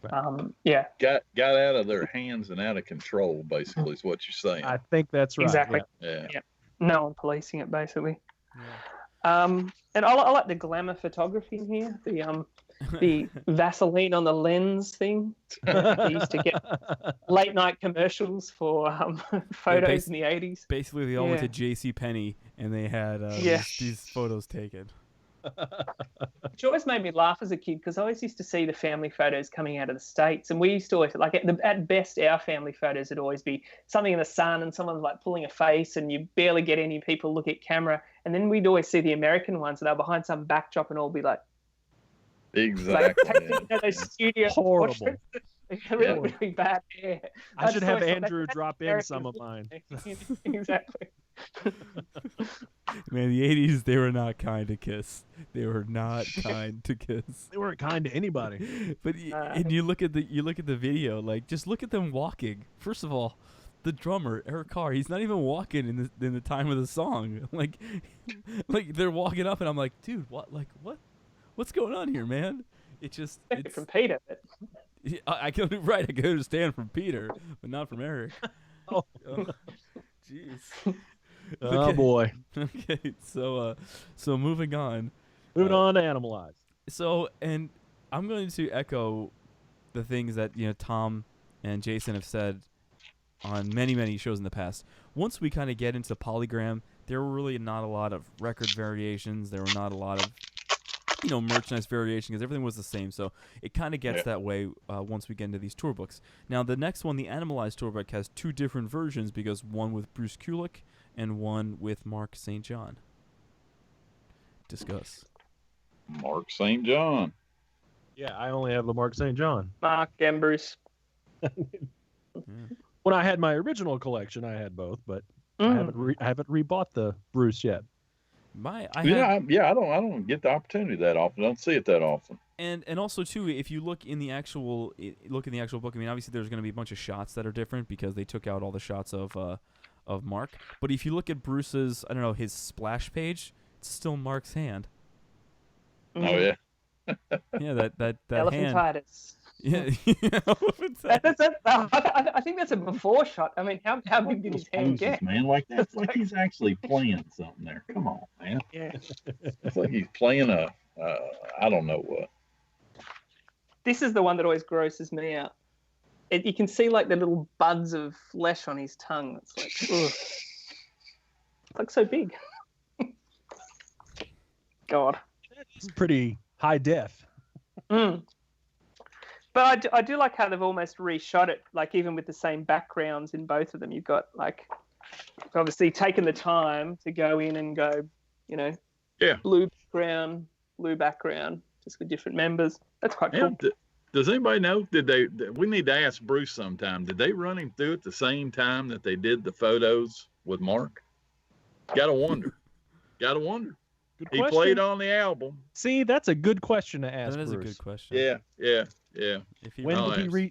Right. Yeah. Got out of their hands and out of control, basically, is what you're saying. I think that's right. Exactly. Yeah. No one policing it, basically. Yeah. And I like the glamour photography in here. The Vaseline on the lens thing. They used to get late night commercials for photos in the 80s. Basically, they all went to JCPenney and they had these photos taken. Which always made me laugh as a kid because I always used to see the family photos coming out of the States, and we used to always, like, at best, our family photos would always be something in the sun and someone's like pulling a face and you barely get any people look at camera, and then we'd always see the American ones and they're behind some backdrop and all be like, exactly. Like, those studio horrible. Really bad hair. I should have Andrew drop in some of mine. Exactly. Man, the 80s, they were not kind to Kiss. They were not kind to Kiss. They weren't kind to anybody. But and you look at the video, like, just look at them walking. First of all, the drummer, Eric Carr, he's not even walking in the time of the song. Like they're walking up and I'm like, dude, what's going on here, man? It's from Peter. I can understand from Peter, but not from Eric. Jeez. Oh boy. Okay, so moving on. Moving on to Animalized. So, and I'm going to echo the things that Tom and Jason have said on many shows in the past. Once we kind of get into Polygram, there were really not a lot of record variations. There were not a lot of merchandise variation because everything was the same. So it kind of gets that way once we get into these tour books. Now, the next one, the Animalized tour book, has 2 different versions because one with Bruce Kulick and one with Mark St. John. Discuss. Mark St. John. Yeah, I only have the Mark St. John. Mark and Bruce. When I had my original collection, I had both, but I haven't rebought the Bruce yet. I don't get the opportunity that often. I don't see it that often. And also too, if you look in the actual book, I mean, obviously there's going to be a bunch of shots that are different because they took out all the shots of Mark. But if you look at Bruce's, his splash page, it's still Mark's hand. Oh yeah. Yeah, that Elephantitis. Yeah, I think that's a before shot. I mean, how big did his hand get? Man, like that's like he's actually playing something there. Come on, man. Yeah. It's like he's playing a I don't know what. This is the one that always grosses me out. You can see like the little buds of flesh on his tongue. It's like, ugh. It's like so big. God. It's pretty high def. Mm. But I do like how they've almost reshot it, like even with the same backgrounds in both of them. You've got like obviously taken the time to go in and go, blue background, just with different members. That's quite cool. Does anybody know? We need to ask Bruce sometime. Did they run him through at the same time that they did the photos with Mark? Gotta wonder. Good he question. Played on the album. See, that's a good question to ask. That is Bruce. a good question. Yeah.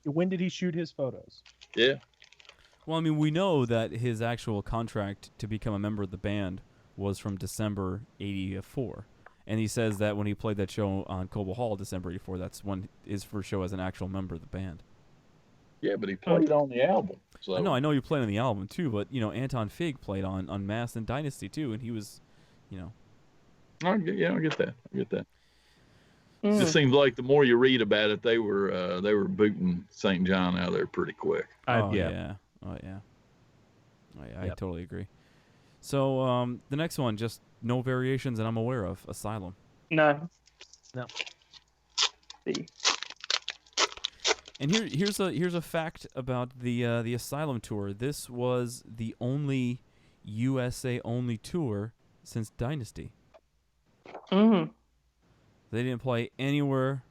When did he shoot his photos? Yeah. Well, I mean, we know that his actual contract to become a member of the band was from December '84. And he says that when he played that show on Cobo Hall, December '84, that's when his first show as an actual member of the band. Yeah, but he played on the album. So. I know you played on the album too, but Anton Fig played on Unmasked and Dynasty too, and he was, I get that. It just seems like the more you read about it, they were booting St. John out of there pretty quick. Yeah. I totally agree. So the next one, just no variations that I'm aware of. Asylum. No. And here's a fact about the Asylum tour. This was the only USA only tour since Dynasty. Mm-hmm. They didn't play anywhere.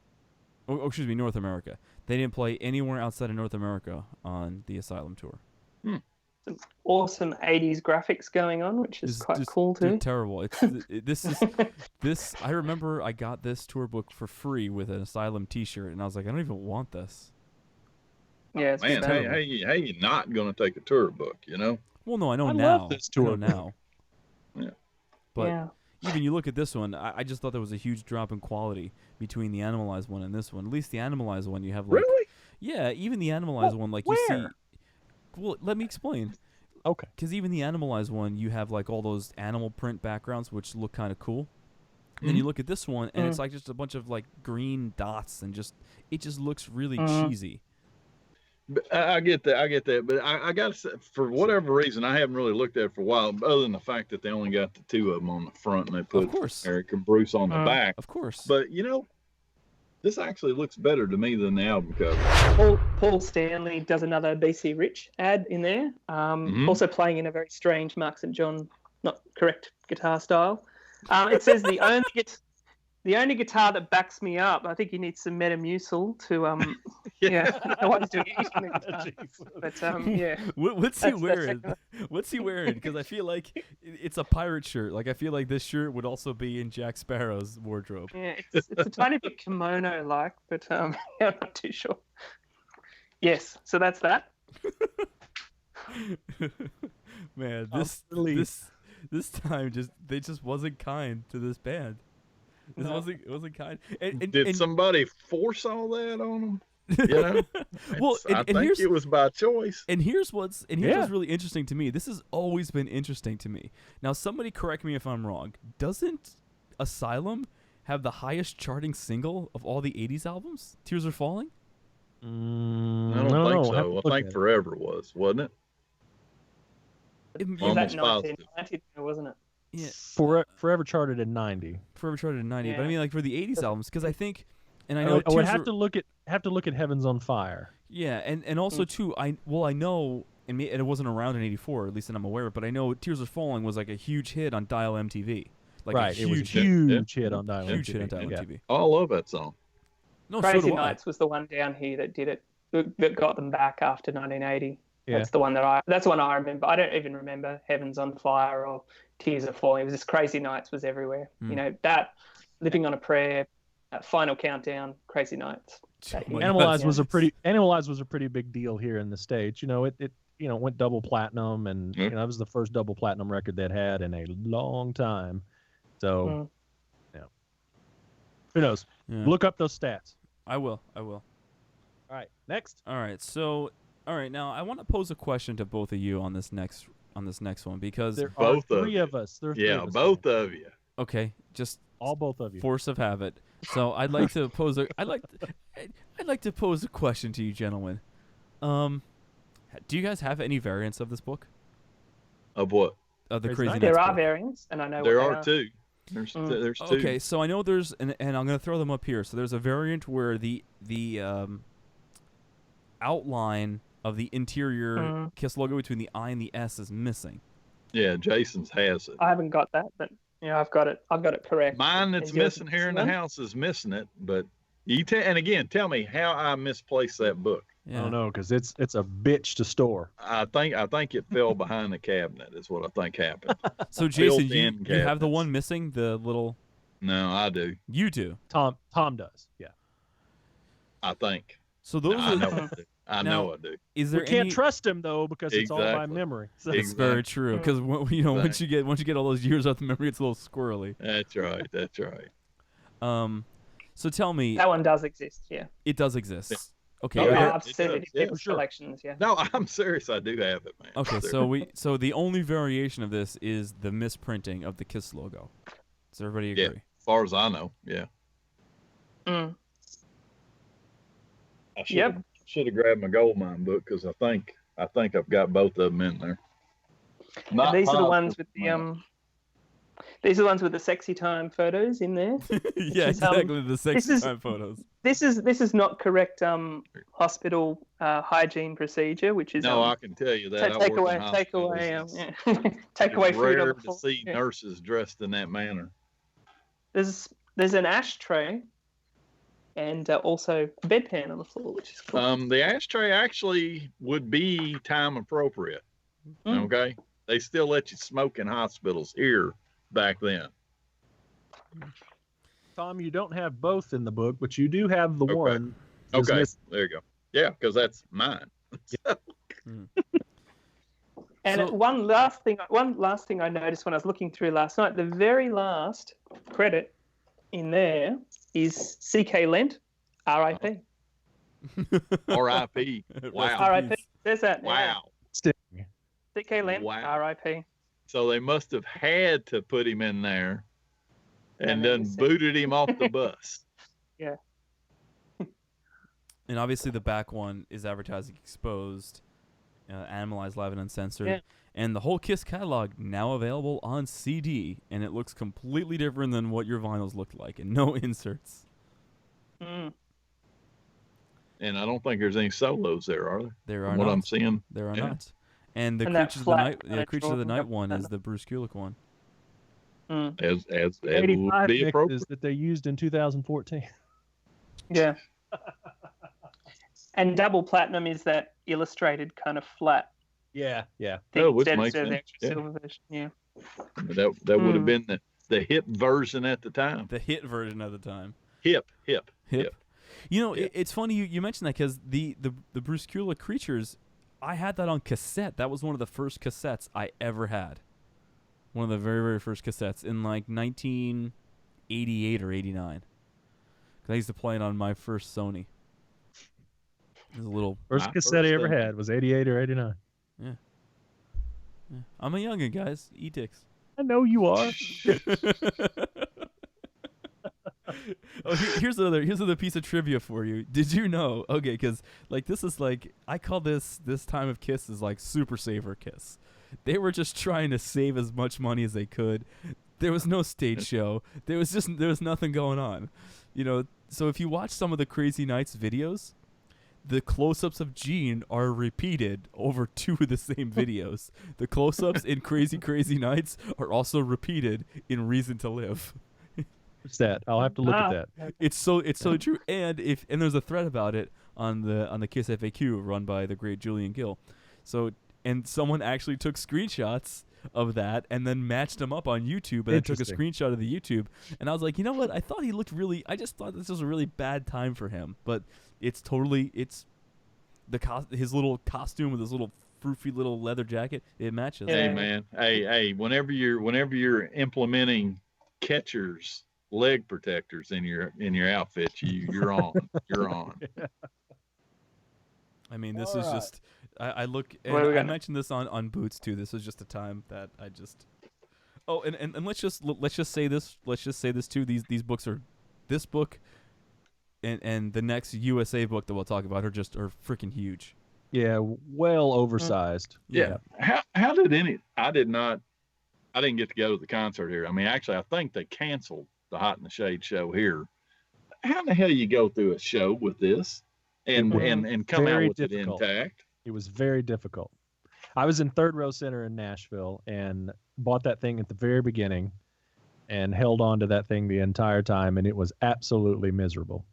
Excuse me, North America. They didn't play anywhere outside of North America on the Asylum tour. Some awesome 80s graphics going on, which is quite cool too. Terrible. This. I remember I got this tour book for free with an Asylum T-shirt, and I was like, I don't even want this. Yeah, it's man. Hey, you're not gonna take a tour book, Well, no, I know I now. love this tour now. Yeah. But even you look at this one, I just thought there was a huge drop in quality between the Animalized one and this one. At least the Animalized one, you have like. Really? Yeah, even the Animalized one, like you see. Well, let me explain. Okay. Because even the Animalized one, you have like all those animal print backgrounds, which look kind of cool. And then you look at this one, and it's like just a bunch of like green dots, and it just looks really cheesy. But I get that. But I got to say, for whatever reason, I haven't really looked at it for a while, other than the fact that they only got the two of them on the front, and they put Eric and Bruce on the back. Of course. But this actually looks better to me than the album cover. Paul Stanley does another BC Rich ad in there, also playing in a very strange Mark St. John, not correct guitar style. It says the only guitar that backs me up. I think he needs some Metamucil to no one's doing anything. But what's he wearing? What's he wearing? Because I feel like it's a pirate shirt. Like I feel like this shirt would also be in Jack Sparrow's wardrobe. Yeah, it's a tiny bit kimono-like, but I'm not too sure. Yes, so that's that. Man, this time they just wasn't kind to this band. It wasn't kind. Did somebody force all that on them? Well, I think it was by choice. And here's what's really interesting to me. This has always been interesting to me. Now, somebody correct me if I'm wrong. Doesn't Asylum have the highest charting single of all the '80s albums? Tears Are Falling. I don't think so. I think Forever wasn't it? Was that 1990, wasn't it? Yeah. Forever charted in 90. Forever charted in 90. But I mean, like for the '80s albums, because I think, and I I know would have to look at Heaven's on Fire. Yeah, and also too, I know, and it wasn't around in '84, at least that I'm aware of, but I know Tears Are Falling was like a huge hit on Dial MTV. Like right, it was a huge hit on Dial MTV. Huge hit on Dial MTV. I love that song. No, Crazy Nights was the one down here that did it, that got them back after 1980. Yeah. That's the one I remember. I don't even remember Heaven's on Fire or Tears Are Falling. It was just Crazy Nights was everywhere. That Living on a Prayer, Final Countdown, Crazy Nights. Animalized was a pretty big deal here in the States. It went double platinum, and that was the first double platinum record they'd had in a long time. So, who knows? Yeah. Look up those stats. I will. All right, next. All right, so. All right, now I want to pose a question to both of you on this next one because there are three of us. Both of you. Okay, just All both of you. Force of habit. So I'd like to pose I'd like to pose a question to you, gentlemen. Do you guys have any variants of this book? Of what? Of the Crazy Nights There are book? variants, and I know There what they are two. There's two. Okay, so I know there's and I'm gonna throw them up here. So there's a variant where the outline of the interior KISS logo between the I and the S is missing. Yeah, Jason's has it. I haven't got that, but I've got it. I've got it correct. Mine that's missing here in the house is missing it, but and again, tell me how I misplaced that book. Yeah. I don't know, because it's a bitch to store. I think it fell behind the cabinet is what I think happened. So Jason, you have the one missing, the little. No, I do. You do. Tom does. Yeah. I think. So those I know I know I do. Is there we can't trust him though, because it's all by memory. So. That's very true. Because once you get all those years out the memory, it's a little squirrely. That's right. That's right. So tell me. That one does exist. Yeah. It does exist. Yeah. Okay. I've seen it in people's collections. Yeah. No, I'm serious. I do have it, man. Okay. So the only variation of this is the misprinting of the KISS logo. Does everybody agree? Yeah. As far as I know, yeah. Mm. I should have grabbed my gold mine book because I think I've got both of them in there. These are the ones with the These are the ones with the sexy time photos in there. Yeah, exactly. The sexy time photos. This is not correct hospital hygiene procedure, which is no. I can tell you that. Take away. Take away food. Rare to see nurses dressed in that manner. There's an ashtray, and also a bedpan on the floor, which is cool. The ashtray actually would be time appropriate. Okay, they still let you smoke in hospitals here back then. Tom, you don't have both in the book, but you do have the one. Okay, there you go. Yeah, because that's mine. And one last thing I noticed when I was looking through last night, the very last credit in there is C.K. Lent, R.I.P. R.I.P. Wow. R.I.P. There's that. Wow. Yeah. C.K. Lent, R.I.P. So they must have had to put him in there and then booted him off the bus. Yeah. And obviously the back one is advertising exposed, Animalized, Live and Uncensored. Yeah. And the whole KISS catalog now available on CD, and it looks completely different than what your vinyls looked like, and no inserts. Mm. And I don't think there's any solos there, are there? There are what not. I'm seeing. There are not. And the Creatures of the Night one is the Bruce Kulick one. Mm. As 85 would be appropriate. that they used in 2014. Yeah. And double platinum is that illustrated kind of flat. Yeah. Which makes sense. Silver version. Yeah. That would have been the hip version at the time. The hit version at the time. Hip. You know, it's funny you mentioned that because the Bruce Kulick Creatures, I had that on cassette. That was one of the first cassettes I ever had. One of the very, very first cassettes in like 1988 or 89. I used to play it on my first Sony. It was a little first cassette I ever had was 88 or 89. Yeah. I'm a youngin', guys. E-dicks. I know you are. Here's another piece of trivia for you. Did you know? Okay, because like this is like I call this time of KISS is like Super Saver KISS. They were just trying to save as much money as they could. There was no stage show. There was nothing going on. You know, so if you watch some of the Crazy Nights videos, the close-ups of Gene are repeated over two of the same videos. The close-ups in Crazy Crazy Nights are also repeated in Reason to Live. What's that? I'll have to look at that. It's so true. And there's a thread about it on the KISS FAQ run by the great Julian Gill. So and someone actually took screenshots of that and then matched them up on YouTube and then took a screenshot of the YouTube. And I was like, you know what? I just thought this was a really bad time for him. But it's his little costume with his little froofy little leather jacket. It matches. Hey man, hey, whenever you're implementing catchers leg protectors in your outfit, you're on. You're on. I mean, this is just I look and I mentioned this on Boots too. This is just a time that Oh, and let's just say this. Let's just say this too. These books are, this book, and the next USA book that we'll talk about are freaking huge. Yeah, well oversized. Yeah. How did I didn't get to go to the concert here. I mean, actually, I think they canceled the Hot in the Shade show here. How in the hell you go through a show with this and come out with difficult. it intact? It was very difficult. I was in third row center in Nashville and bought that thing at the very beginning and held on to that thing the entire time, and it was absolutely miserable.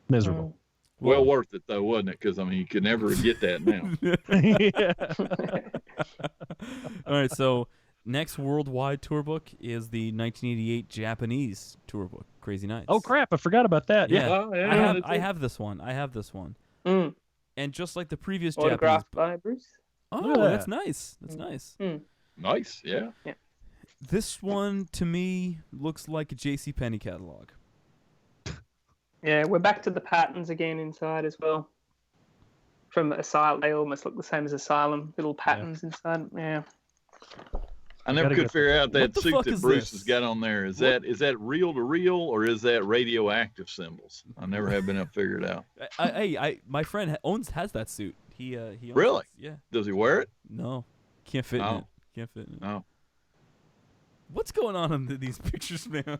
Miserable. Well worth it, though, wasn't it? Because, I mean, you could never get that now. All right, so next worldwide tour book is the 1988 Japanese tour book, Crazy Nights. Oh, crap. I forgot about that. Yeah. Oh, yeah. I have this one. Mm. And just like the previous Autographed Japanese by Bruce. Oh, that's nice. That's nice. Nice, yeah. This one, to me, looks like a JCPenney catalog. Yeah, we're back to the patterns again inside as well. From Asylum, they almost look the same as Asylum. Little patterns inside. Yeah. I never could figure out that suit that Bruce has got on there. Is that reel to reel or is that radioactive symbols? I never have been able to figure it out. My friend has that suit. He owns really? it. Yeah. Does he wear it? No, can't fit in it. Can't fit in it. No. What's going on in these pictures, man?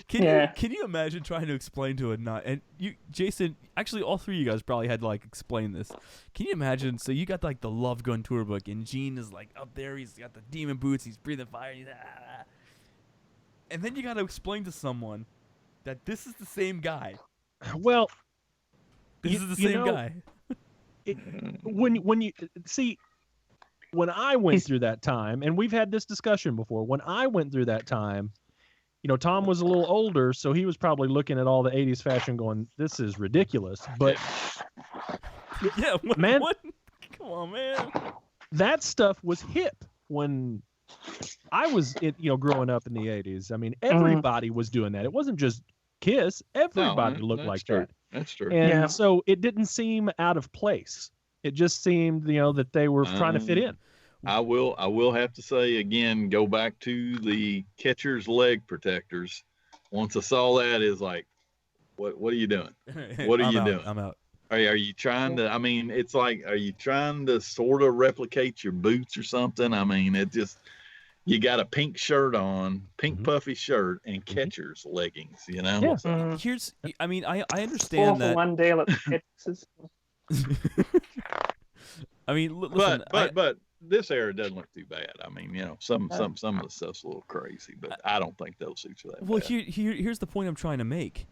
Can you imagine trying to explain to and you, Jason, actually all three of you guys probably had to like explain this. Can you imagine? So you got like the Love Gun tour book, and Gene is like up there. He's got the demon boots. He's breathing fire. And then you got to explain to someone that this is the same guy. Well, this is the same guy. When you see. When I went through that time, and we've had this discussion before, when I went through that time, Tom was a little older, so he was probably looking at all the 80s fashion going, this is ridiculous. But, yeah, man, come on, man. That stuff was hip when I was, growing up in the 80s. I mean, everybody was doing that. It wasn't just KISS. Everybody looked like that. That's true. And so it didn't seem out of place. It just seemed, that they were trying to fit in. I will have to say again, go back to the catcher's leg protectors. Once I saw that, is like, what are you doing? What are you doing? I'm out. Are you trying to? I mean, it's like, are you trying to sort of replicate your boots or something? I mean, it just, you got a pink shirt on, pink puffy shirt, and catcher's leggings. Yeah. So, here's, I mean, I understand that. One deal at Texas. I mean, listen, but this era doesn't look too bad. I mean, some of the stuff's a little crazy, but I don't think those suits are that bad. Well, here's the point I'm trying to make.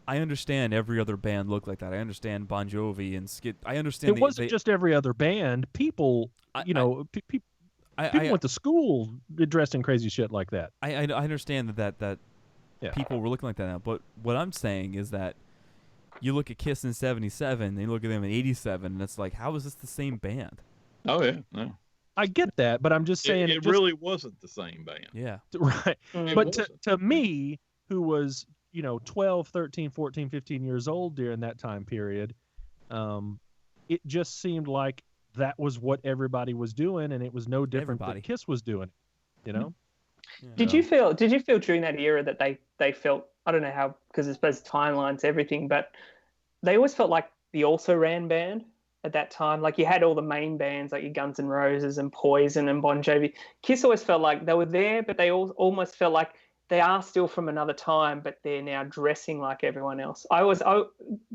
I understand every other band looked like that. I understand Bon Jovi and Skid. I understand. It wasn't just every other band. People, people went to school dressed in crazy shit like that. I understand that people were looking like that now. But what I'm saying is that you look at KISS in '77, and you look at them in '87, and it's like, how is this the same band? Oh yeah, no. I get that, but I'm just saying it really wasn't the same band. Yeah, right. But to me, who was 12, 13, 14, 15 years old during that time period, it just seemed like that was what everybody was doing, and it was no different than KISS was doing. Yeah. Did you feel during that era that they felt, I don't know how, because I suppose timelines, everything, but they always felt like the also ran band at that time? Like you had all the main bands like your Guns N' Roses and Poison and Bon Jovi. KISS always felt like they were there, but they almost felt like they are still from another time, but they're now dressing like everyone else.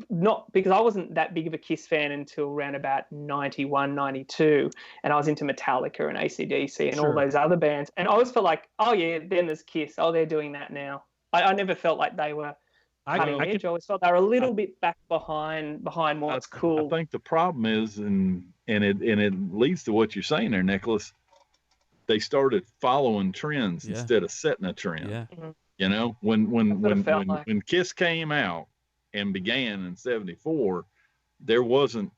Not because I wasn't that big of a KISS fan until around about 91, 92, and I was into Metallica and AC/DC and all those other bands. And I always felt like, oh yeah, then there's KISS. Oh, they're doing that now. I never felt like they were cutting edge. I always felt they were a little bit back behind what's cool. I think the problem is, and it leads to what you're saying there, Nicholas. They started following trends instead of setting a trend. Yeah. When KISS came out and began in '74, there wasn't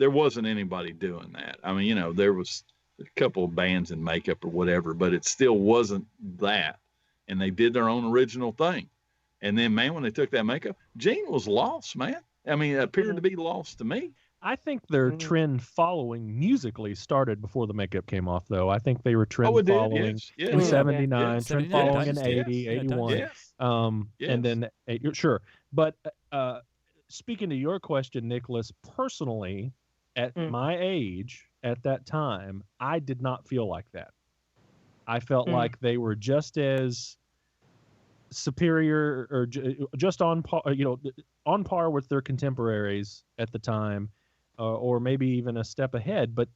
anybody doing that. I mean, there was a couple of bands in makeup or whatever, but it still wasn't that. And they did their own original thing. And then, man, when they took that makeup, Gene was lost, man. I mean, it appeared to be lost to me. I think their trend following musically started before the makeup came off, though. I think they were trend following in 79, trend following in 80, 81. Yes. And then, sure. But speaking to your question, Nicholas, personally, at my age, at that time, I did not feel like that. I felt like they were just as superior or just on par, on par with their contemporaries at the time. Or maybe even a step ahead, but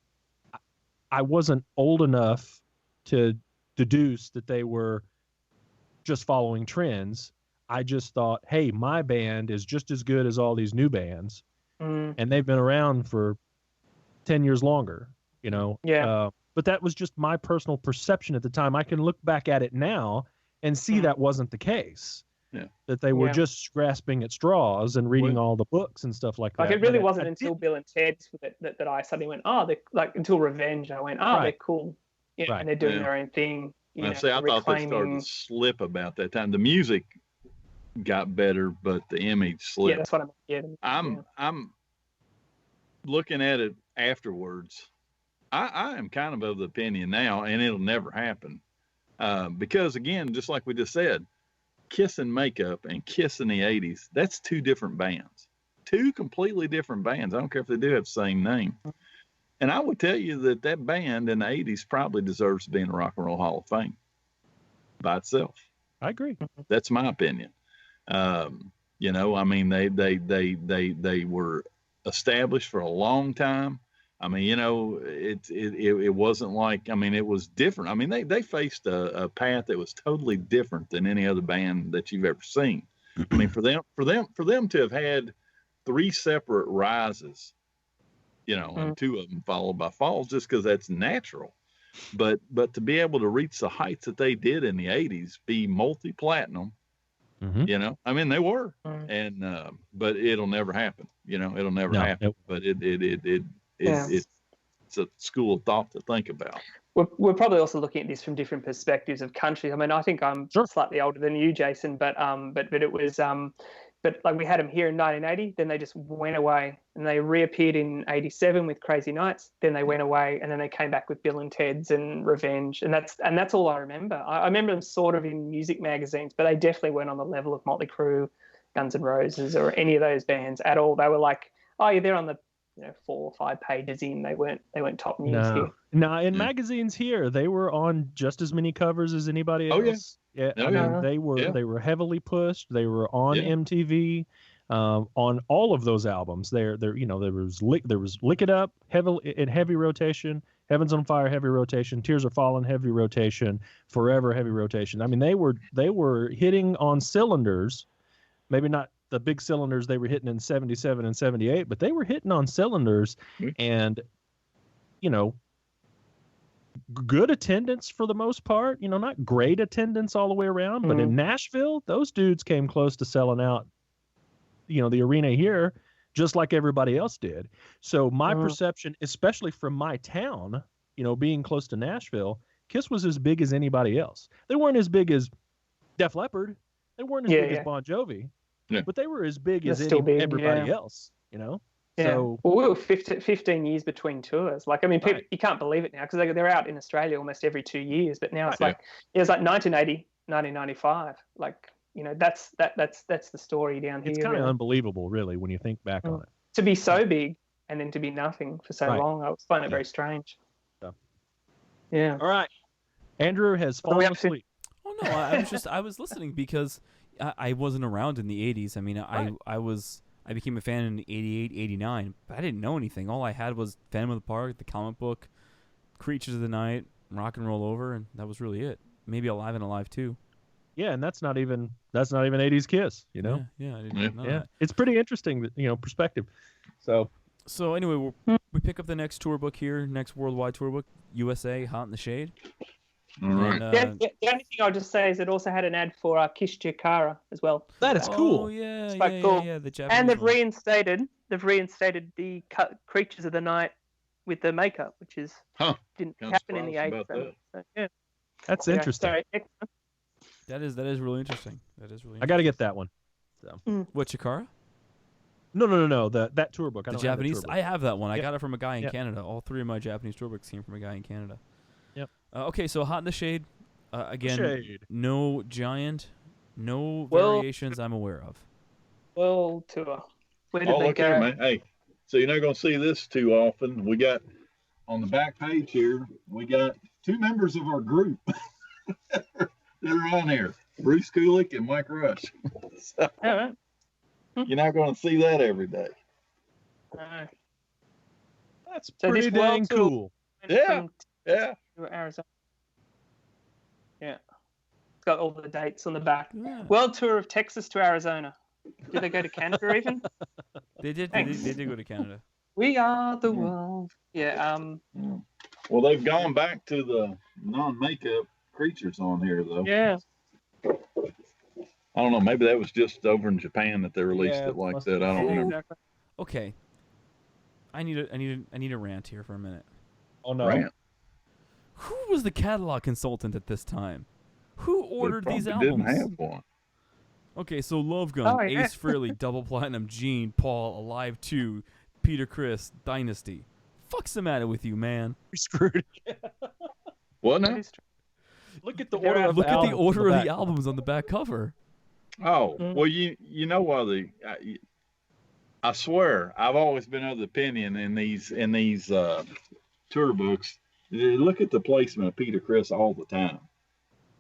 I wasn't old enough to deduce that they were just following trends. I just thought, hey, my band is just as good as all these new bands, and they've been around for 10 years longer, but that was just my personal perception at the time. I can look back at it now and see that wasn't the case. Yeah. That they were just grasping at straws and reading all the books and stuff like that. Like it really wasn't until Bill and Ted's that I suddenly went, they're like, until Revenge, I went, they're cool. Yeah, and they're doing their own thing. I thought they started to slip about that time. The music got better, but the image slipped. Yeah, that's what I'm I'm looking at it afterwards. I am kind of the opinion now, and it'll never happen. Because again, just like we just said, Kiss and Makeup and Kiss in the 80s, that's two different bands. Two completely different bands. I don't care if they do have the same name. And I would tell you that band in the 80s probably deserves to be in the Rock and Roll Hall of Fame by itself. I agree. That's my opinion. I mean, they were established for a long time. I mean, it wasn't like, I mean, it was different. I mean, they faced a path that was totally different than any other band that you've ever seen. I mean, for them to have had 3 separate rises, and 2 of them followed by falls, just because that's natural. But to be able to reach the heights that they did in the 80s, be multi-platinum, I mean, they were, and but it'll never happen. It'll never happen. But it's a school of thought to think about. We're probably also looking at this from different perspectives of countries. I mean, I think I'm slightly older than you, Jason, but it was but like we had them here in 1980, then they just went away, and they reappeared in 87 with Crazy Nights. Then they went away, and then they came back with Bill and Ted's and Revenge, and that's all I remember. I remember them sort of in music magazines, but they definitely weren't on the level of Motley Crue, Guns N' Roses, or any of those bands at all. They were like, they're on the 4 or 5 pages in. They weren't top news here. No, in magazines here, they were on just as many covers as anybody else. Yeah, I mean, they were heavily pushed. They were on MTV, on all of those albums. There was Lick It Up, heavy rotation, Heaven's on Fire, heavy rotation, Tears Are Falling, heavy rotation, Forever, heavy rotation. I mean, they were hitting on cylinders, maybe not the big cylinders they were hitting in 77 and 78, but they were hitting on cylinders, and good attendance for the most part, not great attendance all the way around, but in Nashville, those dudes came close to selling out, the arena here, just like everybody else did. So my perception, especially from my town, being close to Nashville, Kiss was as big as anybody else. They weren't as big as Def Leppard. They weren't as big as Bon Jovi. Yeah. But they were as big as everybody else, Yeah. So, well, we were 15 years between tours. Like, I mean, people, you can't believe it now because they're out in Australia almost every 2 years. But now it's like 1980, 1995. Like, that's the story down here. It's kind of unbelievable, really, when you think back on it. To be so big and then to be nothing for so long, I was finding it very strange. So. Yeah. All right. Andrew has fallen asleep. Oh no, I was listening because I wasn't around in the 80s. I mean, I became a fan in 88, 89, but I didn't know anything. All I had was Phantom of the Park, the comic book, Creatures of the Night, Rock and Roll Over, and that was really it. Maybe Alive and Alive too. Yeah, and that's not even 80s Kiss, Yeah, I didn't know that. It's pretty interesting, perspective. So anyway, we pick up the next tour book here, next worldwide tour book, USA, Hot in the Shade. All right. The only thing I'll just say is it also had an ad for Kiss Chikara as well. That is cool. Oh yeah, it's quite cool. The Japanese and they've one. reinstated the Creatures of the Night with the makeup, which didn't happen in the 80s. So, yeah. That's interesting. Sorry. That is really interesting. I got to get that one. So. What, Chikara? No. That tour book. I The don't have Japanese. tour book. I have that one. I Yep. got it from a guy in Yep. Canada. All 3 of my Japanese tour books came from a guy in Canada. Yep. Okay, so Hot in the Shade. Again, Shade. no giant, no Well- variations I'm aware of. World tour. Where did Oh, they look go? here, man. Hey, so you're not going to see this too often. We got on the back page here, we got 2 members of our group that are on here, Bruce Kulick and Mike Rush. So, All right. you're not going to see that every day. That's So pretty this world dang tour- cool. Yeah. From Yeah. to Arizona. Yeah. It's got all the dates on the back. Yeah. World tour of Texas to Arizona. Did they go to Canada even? They did. Thanks. They did go to Canada. We are the world. Yeah. Well, they've gone back to the non-makeup creatures on here, though. Yeah. I don't know. Maybe that was just over in Japan that they released Yeah, it like must that. I don't Yeah, remember. exactly. Okay. I need a rant here for a minute. Oh no. Right? Who was the catalog consultant at this time? Who ordered these Probably albums? Didn't have one. Okay, so Love Gun, Oh, yeah. Ace Frehley, Double Platinum, Gene, Paul, Alive 2, Peter Criss, Dynasty. Fuck's the matter with you, man? We're screwed. What That now? is true. Look at the They're order out- of Look at the albums on order of back. the albums on the back cover. Oh, Mm. well, you know why I swear I've always been of the opinion in these tour books. Look at the placement of Peter Criss all the time.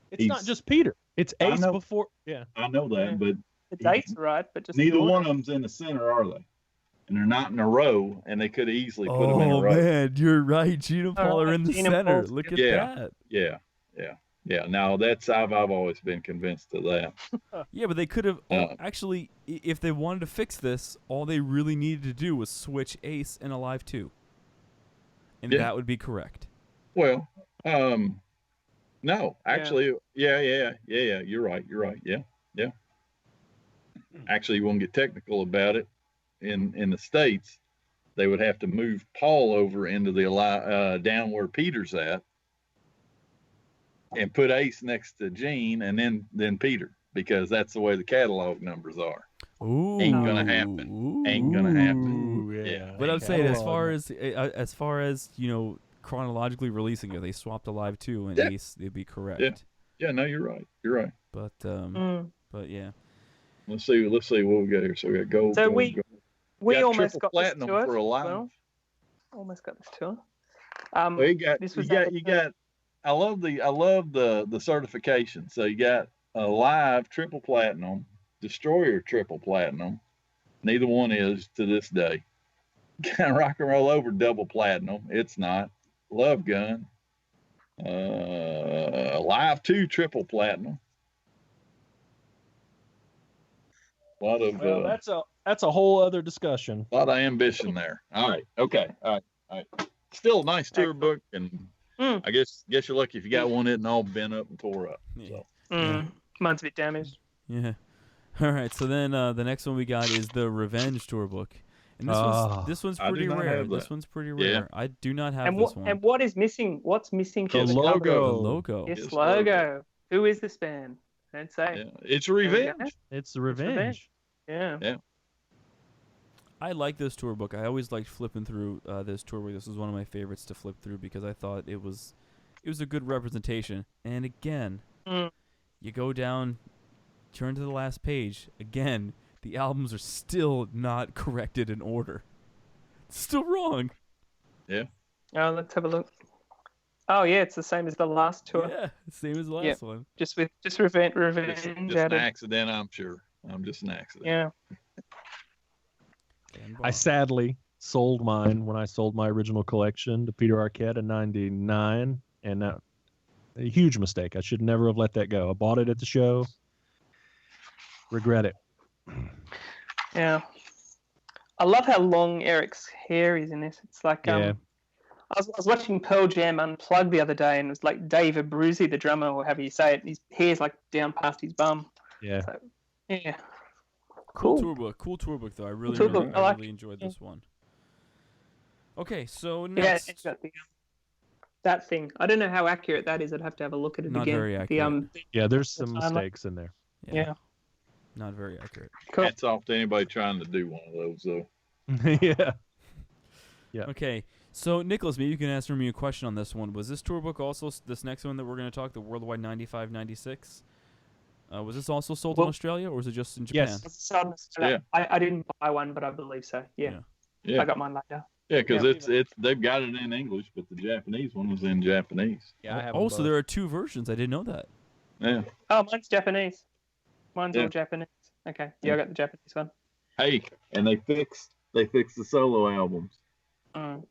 It's not He's- just Peter. It's I Ace know. before. Yeah. I know that, Yeah. but The dates are right, but just neither the order. one of them's in the center, are they? And they're not in a row, and they could have easily put them in a Oh row. man, you're right. Gene and Paul are in the Gene and center. Paul's Look at Yeah. that. Yeah. Now that's I've always been convinced of that. Yeah, but they could have Uh, actually, if they wanted to fix this, all they really needed to do was switch Ace and Alive 2, and Yeah. that would be correct. Well, no, actually, yeah. You're right. Yeah. Actually, you won't get technical about it. In the States, they would have to move Paul over into the down where Peter's at, and put Ace next to Gene, and then Peter, because that's the way the catalog numbers are. Ooh, Ain't gonna happen. Ain't gonna happen. Ooh, Yeah. But I'm saying, as Catalog. far as chronologically releasing it, they swapped Alive 2 and Yeah. Ace. They'd be correct. Yeah. Yeah, no, you're right. But but yeah. Let's see what we got here. So we got gold. So gold, we- gold. We Got almost triple got this platinum tour. for Alive. Well, almost got this tour. Well, you got this you was got at you the- got. I love the certification. So you got Alive triple platinum, Destroyer triple platinum. Neither one is to this day. Got Rock and Roll Over double platinum. It's not. Love Gun. Alive 2 triple platinum. A lot of Well, that's a whole other discussion. lot of ambition there. All right. Okay. All right. Still a nice tour book, and I guess you're lucky if you got one that isn't all bent up and tore up. Yeah. So. Mine's a bit damaged. Yeah. All right. So then the next one we got is the Revenge tour book, and this one's I do pretty not rare. have This that. one's pretty Yeah. rare. I do not have And this one. what is missing? What's missing from The the cover? The logo. logo. This Yes, logo. Who is this band? Don't say. Yeah. It's Revenge. It's the Revenge. Yeah. I like this tour book. I always liked flipping through this tour book. This was one of my favorites to flip through because I thought it was a good representation. And again, you go down, turn to the last page. Again, the albums are still not corrected in order. It's still wrong. Yeah. Oh, let's have a look. Oh yeah, it's the same as the last tour. Yeah, same as the last one. Just revenge Just an added. accident, I'm sure. I'm just an accident. Yeah. I sadly sold mine when I sold my original collection to Peter Arquette in '99, and that a huge mistake. I should never have let that go. I bought it at the show. Regret it. Yeah. I love how long Eric's hair is in this. It's like Yeah. I was watching Pearl Jam Unplugged the other day, and it was like Dave Abruzzi, the drummer, or however you say it. His hair's like down past his bum. Yeah. So, yeah. Cool Cool. tour book. Cool tour book though. I really, tour really, book. I I like really it. enjoyed Yeah. this one. Okay, so Yeah, next. it's got the, that thing. I don't know how accurate that is. I'd have to have a look at it Not again. very The accurate. Yeah, there's some That's fine. mistakes in there. Yeah. Not very accurate. Cool. Hats off to anybody trying to do one of those, though. Yeah. Okay, so Nicholas, maybe you can answer me a question on this one. Was this tour book also this next one that we're going to talk, the Worldwide 95-96? Was this also sold in Australia, or was it just in Japan? Yes. Yeah. I didn't buy one, but I believe so. Yeah. I got mine later. Yeah, because they've got it in English, but the Japanese one was in Japanese. Yeah, I have. Oh, so there are 2 versions. I didn't know that. Yeah. Oh, mine's Japanese. Mine's all Japanese. Okay. Yeah, I got the Japanese one. Hey, and they fixed the solo albums. Mm.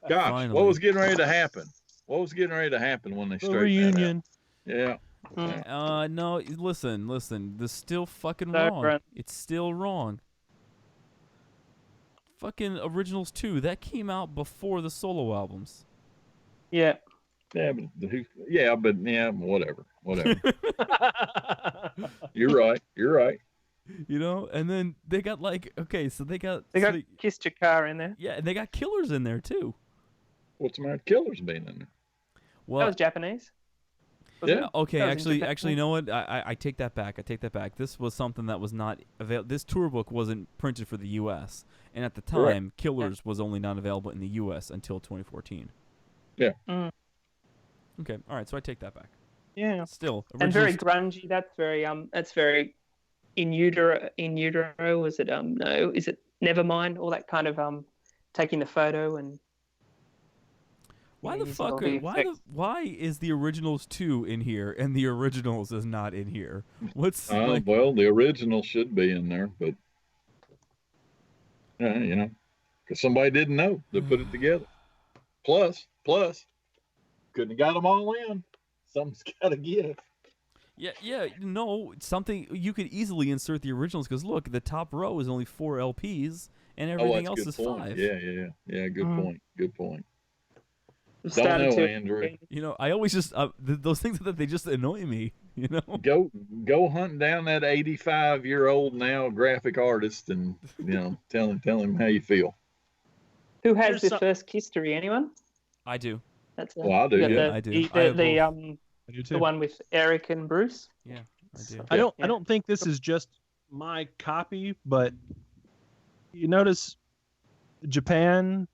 Gosh, Finally. what was getting ready to happen? What was getting ready to happen when they straightened reunion? That out? Yeah. No, listen. This still fucking wrong. Right. It's still wrong. Fucking Originals 2, that came out before the solo albums. Yeah. Yeah, but whatever. You're right. You know, and then they got like, they got Kiss Your Car in there. Yeah, and they got Killers in there too. What's the matter with Killers being in there? Well, That was Japanese. Yeah. Okay, That was in actually, Japan. you know what? I take that back. This was something that was not available. This tour book wasn't printed for the U.S. And at the time, Killers was only not available in the U.S. until 2014. Yeah. Mm. Okay, all right. So I take that back. Yeah. Still, And very Originals- grungy. That's very in utero. Was it no? Is it Nevermind? All that kind of taking the photo and. Why the using all fuck? the Why effects. why is the Originals 2 in here and the Originals is not in here? What's Well, the original should be in there, but because somebody didn't know to put it together. Plus, couldn't have got them all in. Something's got to give. Yeah, no, something you could easily insert the originals because look, the top row is only 4 LPs and everything else is 5. Yeah. Good point. Started Don't know, to- Andrew. You know, I always just those things that they just annoy me. You know, Go hunt down that 85-year-old now graphic artist and tell him how you feel. Who has Here's the some- first history? Anyone? I do. That's Well, I do, you got yeah. I do. The, I have the I do too. the one with Eric and Bruce. Yeah, I do. I Yeah. don't think this is just my copy, but you notice Japan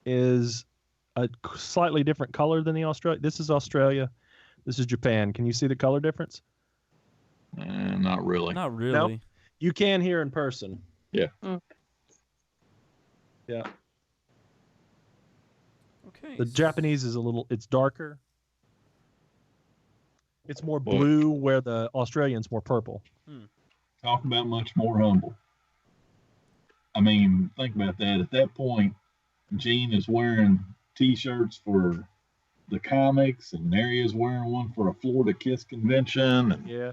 is a slightly different color than the Australia. This is Australia. This is Japan. Can you see the color difference? Not really. Not really. You can here in person. Yeah. Mm. Yeah. Okay. The Japanese is it's darker. It's more Well- blue, where the Australian's more purple. Talk about much more humble. I mean, think about that. At that point, Gene is wearing T-shirts for the comics, and Neria's wearing one for a Florida Kiss convention. And Yeah.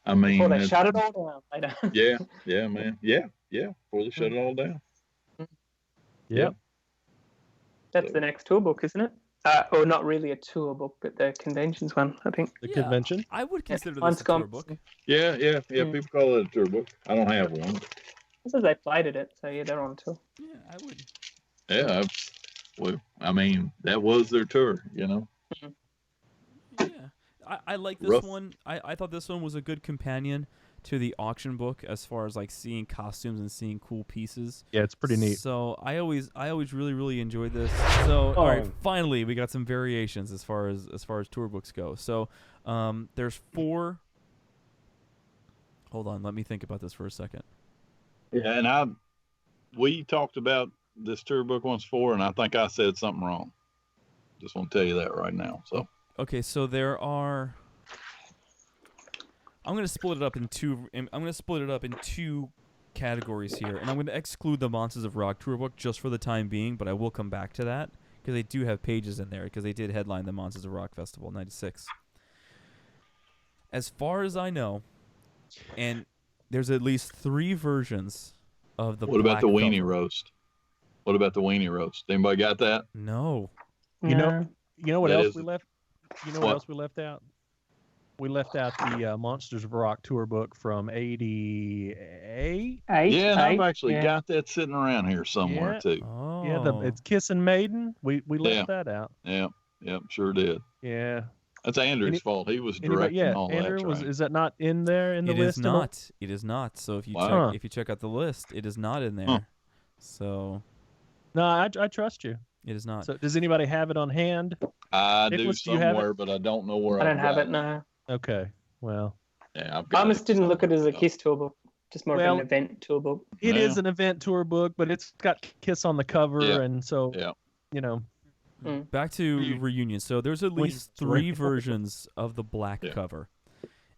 I mean, Before they shut it all down later. yeah, man, yeah. Before they shut it all down. Yeah. That's the next tour book, isn't it? Or not really a tour book, but the conventions one, I think. The Yeah. convention. I would consider Mine's this a tour gone. book. Yeah. People call it a tour book. I don't have one. This is they plated it, so yeah, they're on tour. Yeah, I would. Yeah. Well, I mean, that was their tour. Yeah. I like this Rough. one. I thought this one was a good companion to the auction book as far as like seeing costumes and seeing cool pieces. Yeah, it's pretty neat. So I always really enjoyed this. So all right, finally we got some variations as far as tour books go. So there's 4. Hold on, let me think about this for a second. Yeah, and we talked about this tour book once before, and I think I said something wrong. Just want to tell you that right now. So Okay, so there are. I'm gonna split it up in two categories here, and I'm gonna exclude the Monsters of Rock tour book just for the time being, but I will come back to that because they do have pages in there because they did headline the Monsters of Rock Festival '96. As far as I know, and there's at least 3 versions of the. what about the black weenie velvet. roast? What about the weenie roast? Anybody got that? No. You know what That else is- we left? You know What? what else we left out? We left out the Monsters of Rock tour book from '88. I've actually got that sitting around here somewhere Yeah. too. Oh. Yeah, it's Kiss and Maiden. We left that out. Yeah, sure did. Yeah. That's Andrew's fault. He was directing all Andrew, that. Is that not in there in the list? It is not. It is not. So if you check out the list, it is not in there. Huh. So. No, I trust you. It is not. So does anybody have it on hand? I Nicholas, do somewhere, but I don't know where. I don't have it. No. Okay. Well. Yeah, I almost didn't look at it as a KISS tour book. Just more of an event tour book. It is an event tour book, but it's got KISS on the cover, and so you know. Back to Reunion. So there's at least 3 versions of the black cover,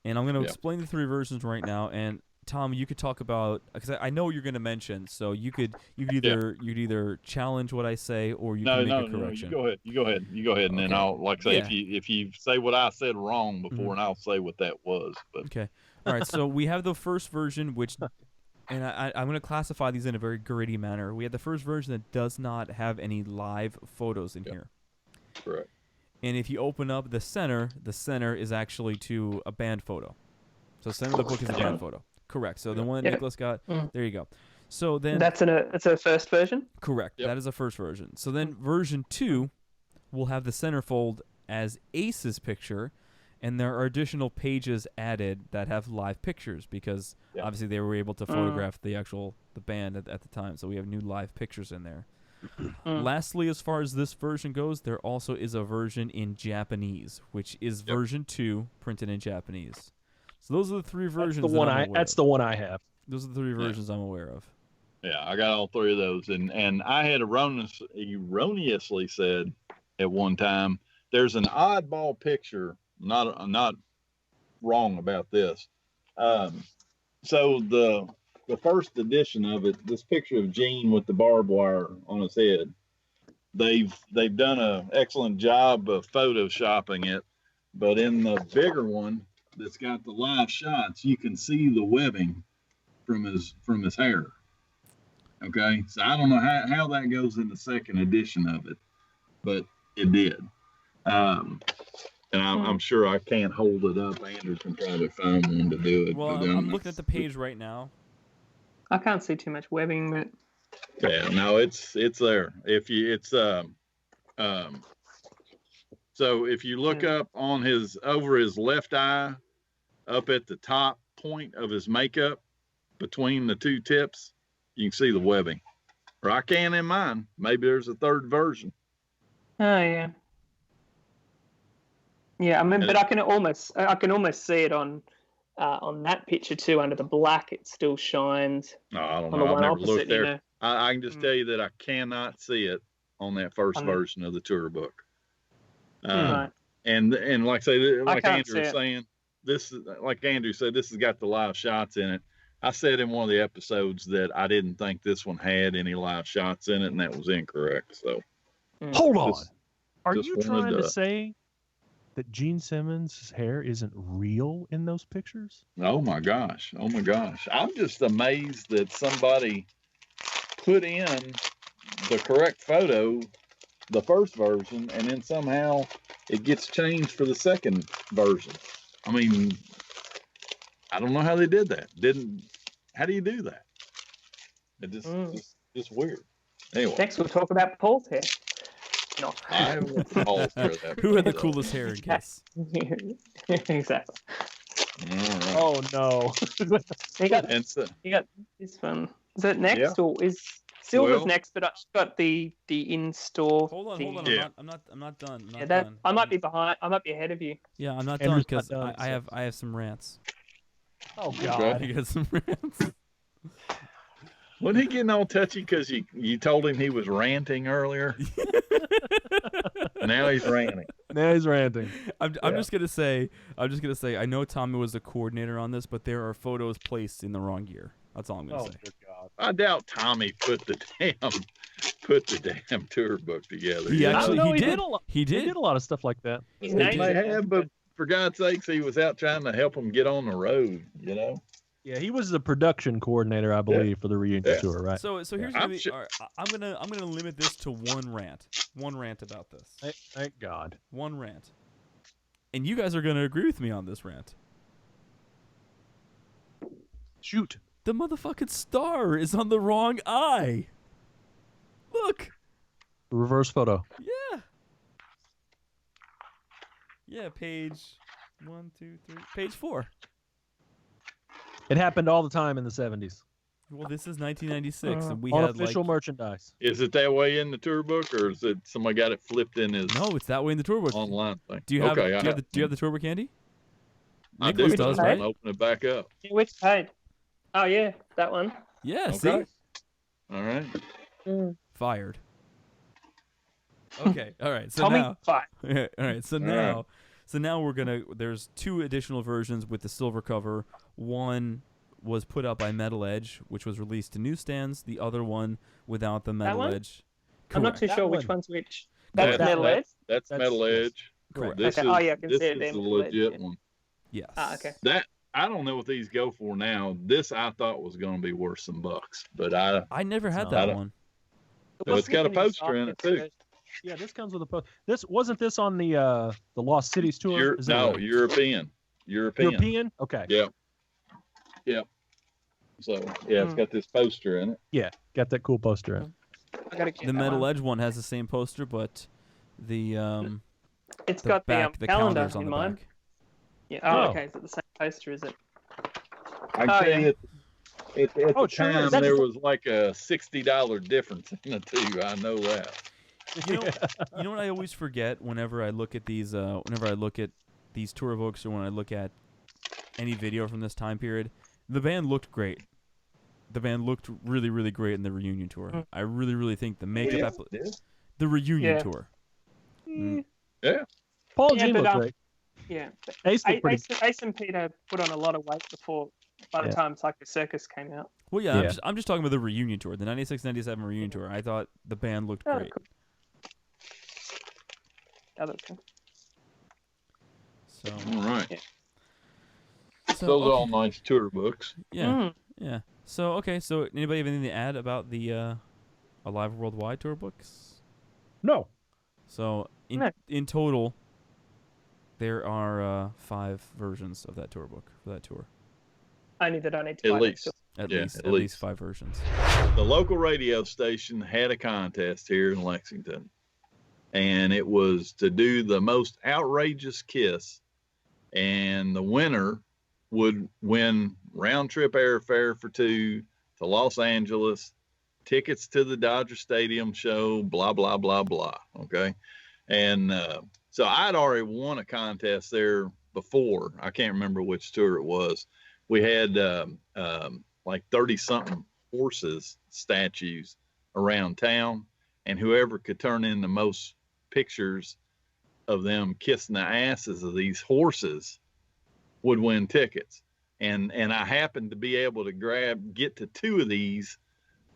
and I'm going to explain the 3 versions right now. And Tom, you could talk about, because I know what you're going to mention, so you could either challenge what I say or you can make a correction. No, you go ahead, and then I'll say if you say what I said wrong before, and I'll say what that was. But okay, all right. So we have the first version, which. And I'm going to classify these in a very gritty manner. We have the first version that does not have any live photos in here. Correct. And if you open up the center is actually to a band photo. So the center of the book is a band photo. Correct. So the one that Nicholas got, there you go. So then that's a first version? Correct. Yep. That is a first version. So then version 2 will have the centerfold as Ace's picture. And there are additional pages added that have live pictures because obviously they were able to photograph the band at the time. So we have new live pictures in there. Lastly, as far as this version goes, there also is a version in Japanese, which is version 2 printed in Japanese. So those are the 3 versions. That's the one I have. Those are the 3 versions I'm aware of. Yeah, I got all 3 of those, and I had erroneously said at one time there's an oddball picture. I'm not wrong about this. So the first edition of it, this picture of Gene with the barbed wire on his head, they've done an excellent job of photoshopping it, but in the bigger one that's got the live shots, you can see the webbing from his hair. Okay, so I don't know how that goes in the second edition of it, but it did. And I'm sure I can't hold it up. Andrew can probably find one to do it. Well, I'm looking at the page right now. I can't see too much webbing, but yeah, no, it's there. So if you look up on over his left eye, up at the top point of his makeup, between the 2 tips, you can see the webbing. Or I can in mine. Maybe there's a 3rd version. Oh yeah. Yeah, I mean, but I can almost see it on that picture too. Under the black, it still shines. No, I don't know. I've never looked there. You know. I can just tell you that I cannot see it on that first version of the tour book. Right. And like I say, like Andrew was saying, like Andrew said, this has got the live shots in it. I said in one of the episodes that I didn't think this one had any live shots in it, and that was incorrect. So hold on. Are you trying to say that Gene Simmons' hair isn't real in those pictures? Oh my gosh. I'm just amazed that somebody put in the correct photo, the first version, and then somehow it gets changed for the second version. I mean, I don't know how they did that. How do you do that? It just weird. Anyway. Next we'll talk about Paul's hair. No. Who had the coolest hair in KISS? Exactly. Right. Oh no. he got this one. Is it next or is Silver's next? But I've got the in-store. Hold on. Yeah. I'm not done. I might be behind. I might be ahead of you. Yeah, I'm not done because I have some rants. Oh God. You got some rants. Wasn't he getting all touchy because you told him he was ranting earlier? Now he's ranting. I'm just gonna say. I know Tommy was a coordinator on this, but there are photos placed in the wrong year. That's all I'm gonna say. Good God. I doubt Tommy put the damn tour book together. He did. He did a lot of stuff like that. He may have, but for God's sakes, he was out trying to help him get on the road. You know. Yeah, he was the production coordinator, I believe, for the reunion tour, right? So here's I'm gonna limit this to one rant about this. Thank God. One rant, and you guys are gonna agree with me on this rant. Shoot. The motherfucking star is on the wrong eye. Look. Reverse photo. Yeah. Yeah, page 1, 2, 3, page 4. It happened all the time in the 70s. Well, this is 1996, and we on had official like merchandise. Is it that way in the tour book, or is it somebody got it flipped in his no, it's that way in the tour book. online thing? Do you have? Okay, do you have the tour book handy? I Nicholas do. does, I'm right? gonna open it back up. Which page? Oh yeah, that one. Yeah. Okay. See, All right. fired. Okay. All right. So Tommy, now, fine. all right. So now, we're gonna. There's 2 additional versions with the silver cover. One was put out by Metal Edge, which was released to newsstands. The other one without the Metal one? Edge. I'm not too That sure one. which one's which. That- That's Metal Edge. That's Metal Edge. Correct. This Okay. is, Oh, yeah, I can this see it is there, the Metal Edge, legit yeah. one. Yes. Ah, okay. That I don't know what these go for now. This I thought was going to be worth some bucks, but I never had No. that one. So it's got a poster in it too. Yeah, this comes with a post. This wasn't this on the Lost Cities tour? Is it a- European. European? Okay. Yeah. So yeah, it's got this poster in it. Yeah, got that cool poster in. I gotta get The that Metal one. Edge one has the same poster, but the It's the got back, the the calendar calendars on in the mine. back. Yeah. Oh. Oh, okay. Is it the same poster? Is it? I Oh, tell yeah. you, at Oh, the it sure time is. there was like a $60 difference in the two. I know that. You know what I always forget whenever I look at these tour books or when I look at any video from this time period. The band looked great. The band looked really, really great in the reunion tour. I really, really think the makeup, the reunion Yeah. tour. Yeah. Paul and Yeah, Gene but, looked great. Yeah. Ace looked pretty. Ace and Peter put on a lot of weight before. By the Yeah. time Psycho Circus came out. Well, yeah, Yeah. I'm just talking about the reunion tour, the 96-97 reunion tour. I thought the band looked Oh, great. cool. Yeah, that's cool. So, All right. Yeah. Those are okay. all nice tour books. Yeah, yeah. So, okay, so anybody have anything to add about the Alive Worldwide tour books? No. So, No. in total, there are 5 versions of that tour book for that tour. Only that I need to At buy least. next At Yeah, least, at at least least. 5 versions. The local radio station had a contest here in Lexington, and it was to do the most outrageous kiss, and the winner would win round trip airfare for 2 to Los Angeles, tickets to the Dodger Stadium show, blah, blah, blah, blah. Okay. And so I'd already won a contest there before. I can't remember which tour it was. We had like 30 something horses statues around town, and whoever could turn in the most pictures of them kissing the asses of these horses would win tickets. And I happened to be able to get to 2 of these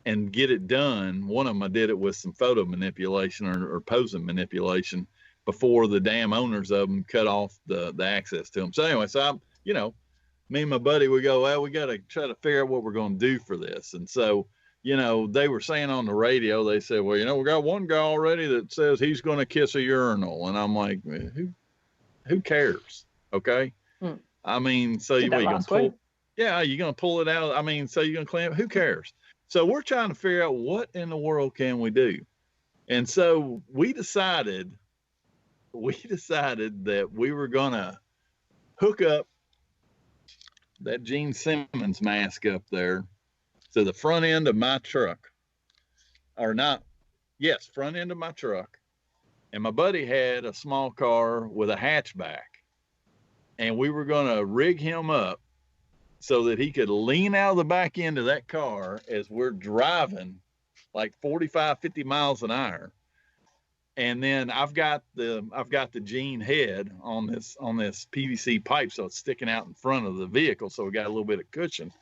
and get it done. One of them I did it with some photo manipulation or posing manipulation before the damn owners of them cut off the access to them. So anyway, so me and my buddy, we go, well, we got to try to figure out what we're going to do for this. And so, they were saying on the radio, they said, well, we got one guy already that says he's going to kiss a urinal. And I'm like, who cares? Okay. I mean, so Did you that going to last pull, week? yeah, you're going to pull it out. I mean, so you're going to clean it. Who cares? So we're trying to figure out what in the world can we do. And so we decided that we were going to hook up that Gene Simmons mask up there to the front end of my truck, front end of my truck. And my buddy had a small car with a hatchback, and we were going to rig him up so that he could lean out of the back end of that car as we're driving like 45, 50 miles an hour. And then I've got the Gene head on this PVC pipe, so it's sticking out in front of the vehicle, so we got a little bit of cushion.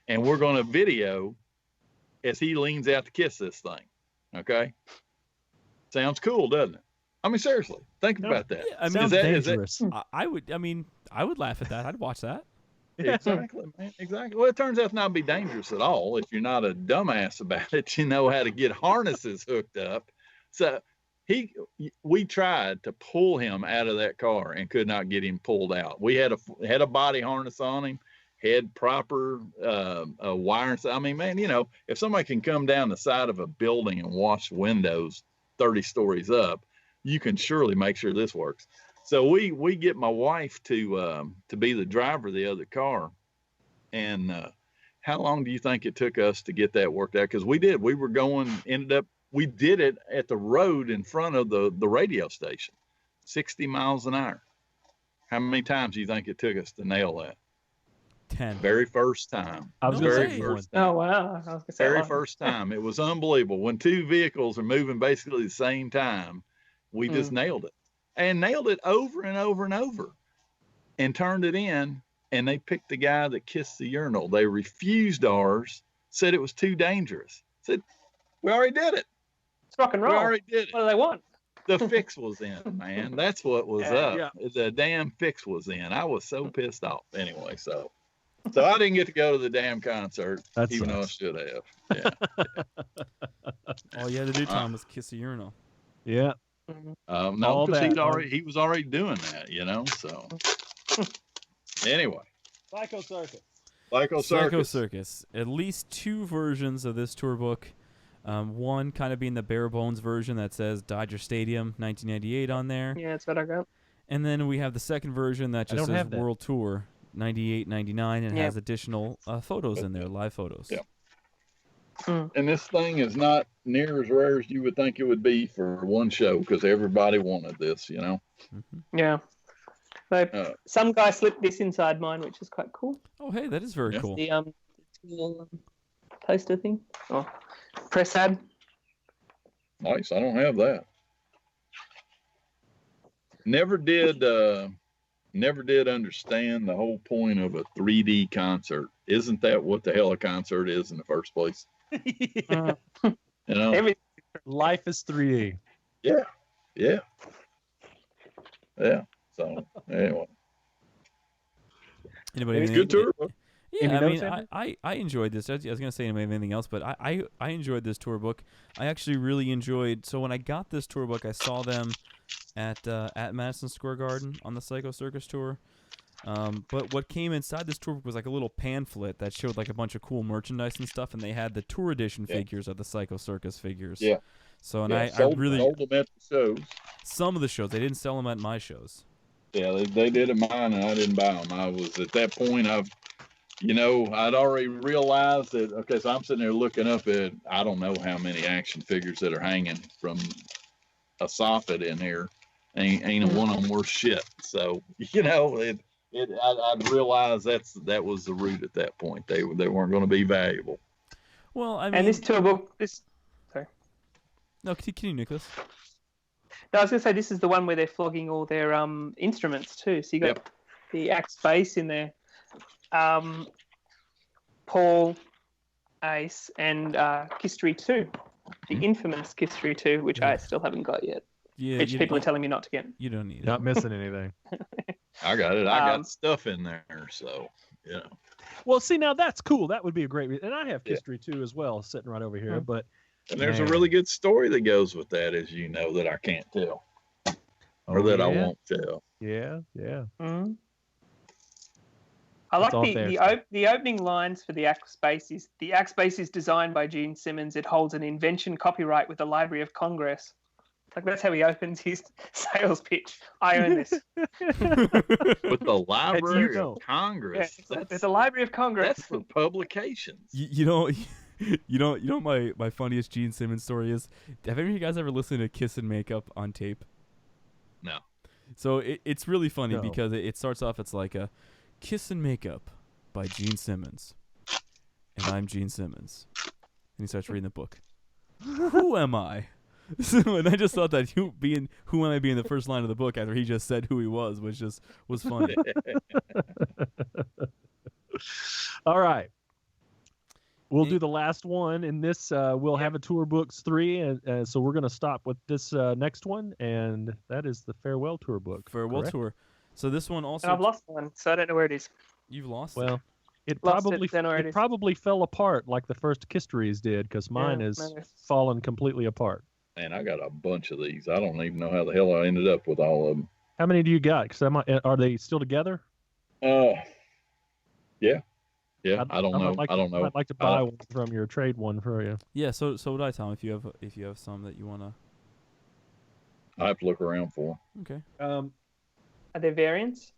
And we're going to video as he leans out to kiss this thing. Okay, sounds cool, doesn't it? I mean, seriously, think about that. Yeah, I mean, Sounds dangerous. I would laugh at that. I'd watch that. Exactly, man. Exactly. Well, it turns out to not be dangerous at all if you're not a dumbass about it. You know how to get harnesses hooked up. So we tried to pull him out of that car and could not get him pulled out. We had a body harness on him, had proper wires. I mean, man, if somebody can come down the side of a building and wash windows 30 stories up, you can surely make sure this works. So we get my wife to be the driver of the other car, and how long do you think it took us to get that worked out? Because we did. We did it at the road in front of the radio station, 60 miles an hour. How many times do you think it took us to nail that? 10. Very first time. I was going to say first time. Oh, wow. I was gonna say very first time. It was unbelievable. When two vehicles are moving basically the same time, we just nailed it. And nailed it over and over and over. And turned it in. And they picked the guy that kissed the urinal. They refused ours, said it was too dangerous. Said, we already did it. It's rock and roll. We already did it. What do they want? The fix was in, man. That's what was up. Yeah. The damn fix was in. I was so pissed off. Anyway, so I didn't get to go to the damn concert, even though I should have. Yeah. All you had to do, Tom, was kiss a urinal. Yeah. No, because he was already doing that, So anyway, Psycho Circus. Psycho Circus. At least 2 versions of this tour book. One kind of being the bare bones version that says Dodger Stadium 1998 on there. Yeah, that's what I got. And then we have the second version that just says World Tour 98, 99 and has additional photos in there, live photos. Yeah. And this thing is not near as rare as you would think it would be for one show because everybody wanted this, Mm-hmm. Yeah. So some guy slipped this inside mine, which is quite cool. Oh, hey, that is very cool. The poster thing. Oh, press ad. Nice. I don't have that. Never did understand the whole point of a 3D concert. Isn't that what the hell a concert is in the first place? Life is 3D. Yeah. So anyway, anybody? Good tour. Yeah, I mean, I enjoyed this. I was going to say anything else, but I enjoyed this tour book. I actually really enjoyed. So when I got this tour book, I saw them at Madison Square Garden on the Psycho Circus tour. But what came inside this tour book was like a little pamphlet that showed like a bunch of cool merchandise and stuff, and they had the tour edition figures of the Psycho Circus figures. Yeah. So I really sold them at the shows. Some of the shows they didn't sell them at my shows. Yeah, they did at mine, and I didn't buy them. I was at that point. I'd already realized that. Okay, so I'm sitting there looking up at I don't know how many action figures that are hanging from a soffit in here. Ain't one of them worth shit. So I'd realized that was the root at that point. They weren't going to be valuable. Well, I mean, and this tour book, sorry. No, continue, Nicholas. No, I was going to say this is the one where they're flogging all their instruments too. So you got the axe bass in there, Paul, Ace, and Kistery 2, the infamous Kistery 2, which I still haven't got yet. Yeah, which people are telling me not to get. You don't need it. Not missing anything. I got it. I got stuff in there, so Well, see, now that's cool. That would be a great reason. And I have Kistery 2 as well, sitting right over here. But and there's a really good story that goes with that, as you know, that I can't tell, or that I won't tell. Yeah. Mm-hmm. I like the opening lines for the axe bass is, the axe bass is designed by Gene Simmons. It holds an invention copyright with the Library of Congress. Like that's how he opens his sales pitch. I own this. With the Library of Congress. Yeah, it's the Library of Congress. That's for publications. You know my funniest Gene Simmons story is, have any of you guys ever listened to Kiss and Makeup on tape? No. So it's really funny because it starts off, it's like a Kiss and Makeup by Gene Simmons. And I'm Gene Simmons. And he starts reading the book. Who am I? And I just thought that who am I being the first line of the book after he just said who he was funny. All right. We'll do the last one in this. We'll have a Tour Books 3, and so we're going to stop with this next one, and that is the Farewell Tour book. Farewell Tour. So this one also. And I've lost one, so I don't know where it is. You've lost it? Well, it probably fell apart like the first Kisteries did, because mine is fallen completely apart. Man, I got a bunch of these. I don't even know how the hell I ended up with all of them. How many do you got? Are they still together? Yeah. I don't know. I don't know. I'd like to buy one from your trade one for you. Yeah, so would I, Tom. If you have some that you wanna. I have to look around for. Okay. Are there variants?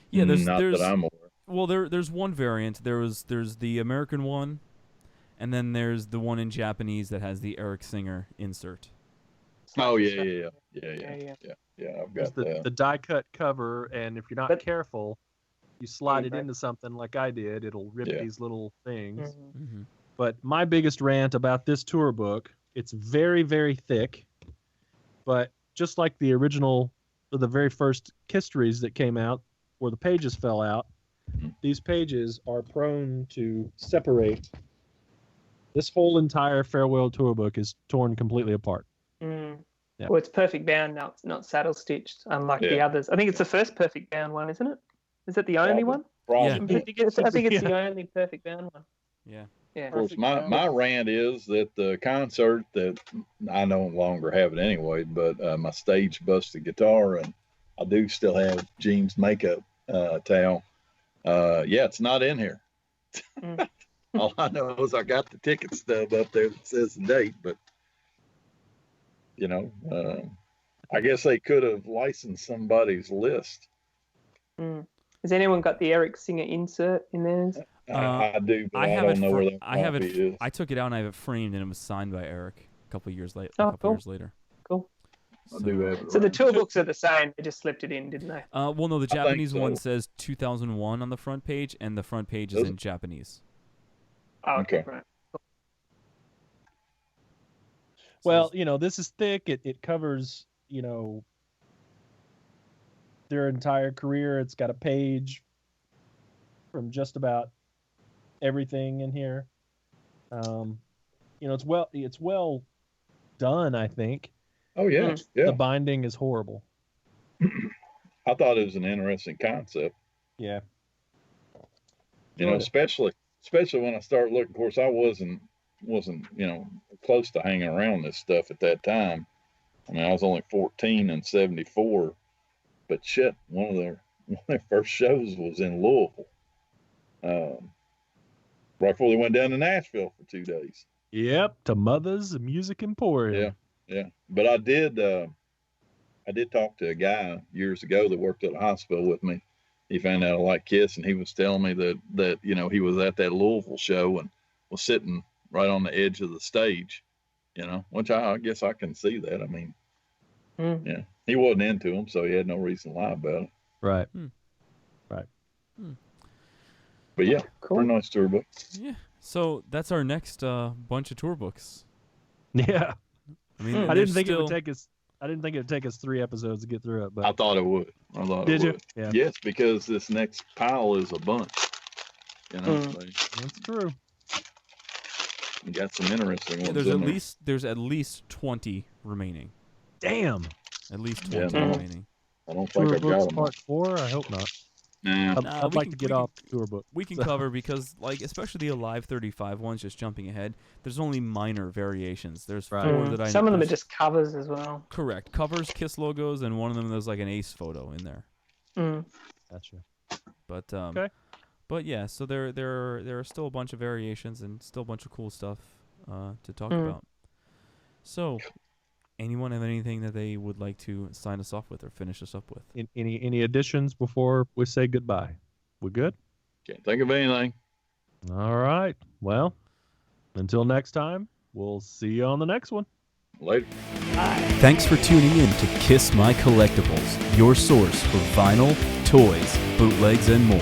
Yeah, there's Not that I'm aware. Well, there's one variant. There's the American one, and then there's the one in Japanese that has the Eric Singer insert. Oh yeah. I've got the die cut cover, and if you're not careful, you slide it into something like I did, it'll rip these little things. Mm-hmm. But my biggest rant about this tour book, it's very, very thick, but just like the original, or the very first histories that came out, where the pages fell out, these pages are prone to separate. This whole entire farewell tour book is torn completely apart. Yeah. Well, it's perfect bound now. It's not saddle stitched, unlike the others. I think it's the first perfect bound one, isn't it? Is it the only one? Probably. I think it's the only perfect bound one. Yeah. Yeah. Of course, my rant is that the concert that I no longer have it anyway, but my stage busted guitar, and I do still have Jean's makeup towel. It's not in here. All I know is I got the ticket stub up there that says the date, but I guess they could have licensed somebody's list. Has anyone got the Eric Singer insert in theirs? I do, but I don't know where that copy is. I took it out and I have it framed, and it was signed by Eric a couple years later. Cool. I do have it. So the tour books are the same. They just slipped it in, didn't they? Well, no, the Japanese one says 2001 on the front page, and the front page is in Japanese. Oh, okay. Right. Well, this is thick. It covers, their entire career. It's got a page from just about everything in here. It's well done, I think. Oh yeah, yeah. The binding is horrible. I thought it was an interesting concept. Yeah. Especially when I started looking. Of course, I wasn't close to hanging around this stuff at that time. I mean, I was only 14 in '74, but shit, one of their first shows was in Louisville, right before they went down to Nashville for 2 days. Yep, to Mother's Music Emporium. Yeah. But I did talk to a guy years ago that worked at a hospital with me. He found out I like KISS, and he was telling me that he was at that Louisville show and was sitting right on the edge of the stage, which I guess I can see that. I mean, he wasn't into them, so he had no reason to lie about it. Right. Right. But yeah, cool. Pretty nice tour book. Yeah. So that's our next bunch of tour books. Yeah. I mean, I didn't think it would take us 3 episodes to get through it, but I thought it would. Did you? Yeah. Yes, because this next pile is a bunch. That's true. You got some interesting ones. There's at least 20 remaining. Damn. At least 20 remaining. I don't think I've got them. Part 4? I hope not. Nah. I'd like to get off the tour book. We can cover because, especially the Alive 35 ones, just jumping ahead, there's only minor variations. There's 4 that I know. Some of them are just covers as well. Correct. Covers, KISS logos, and one of them there's like an Ace photo in there. Gotcha. But, okay. But yeah, so there are still a bunch of variations and still a bunch of cool stuff to talk about. So, anyone have anything that they would like to sign us off with or finish us up with? Any additions before we say goodbye? We good? Can't think of anything. All right. Well, until next time, we'll see you on the next one. Later. Bye. Thanks for tuning in to KISS My Kollectibles, your source for vinyl, toys, bootlegs, and more.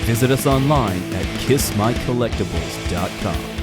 Visit us online at kissmycollectibles.com.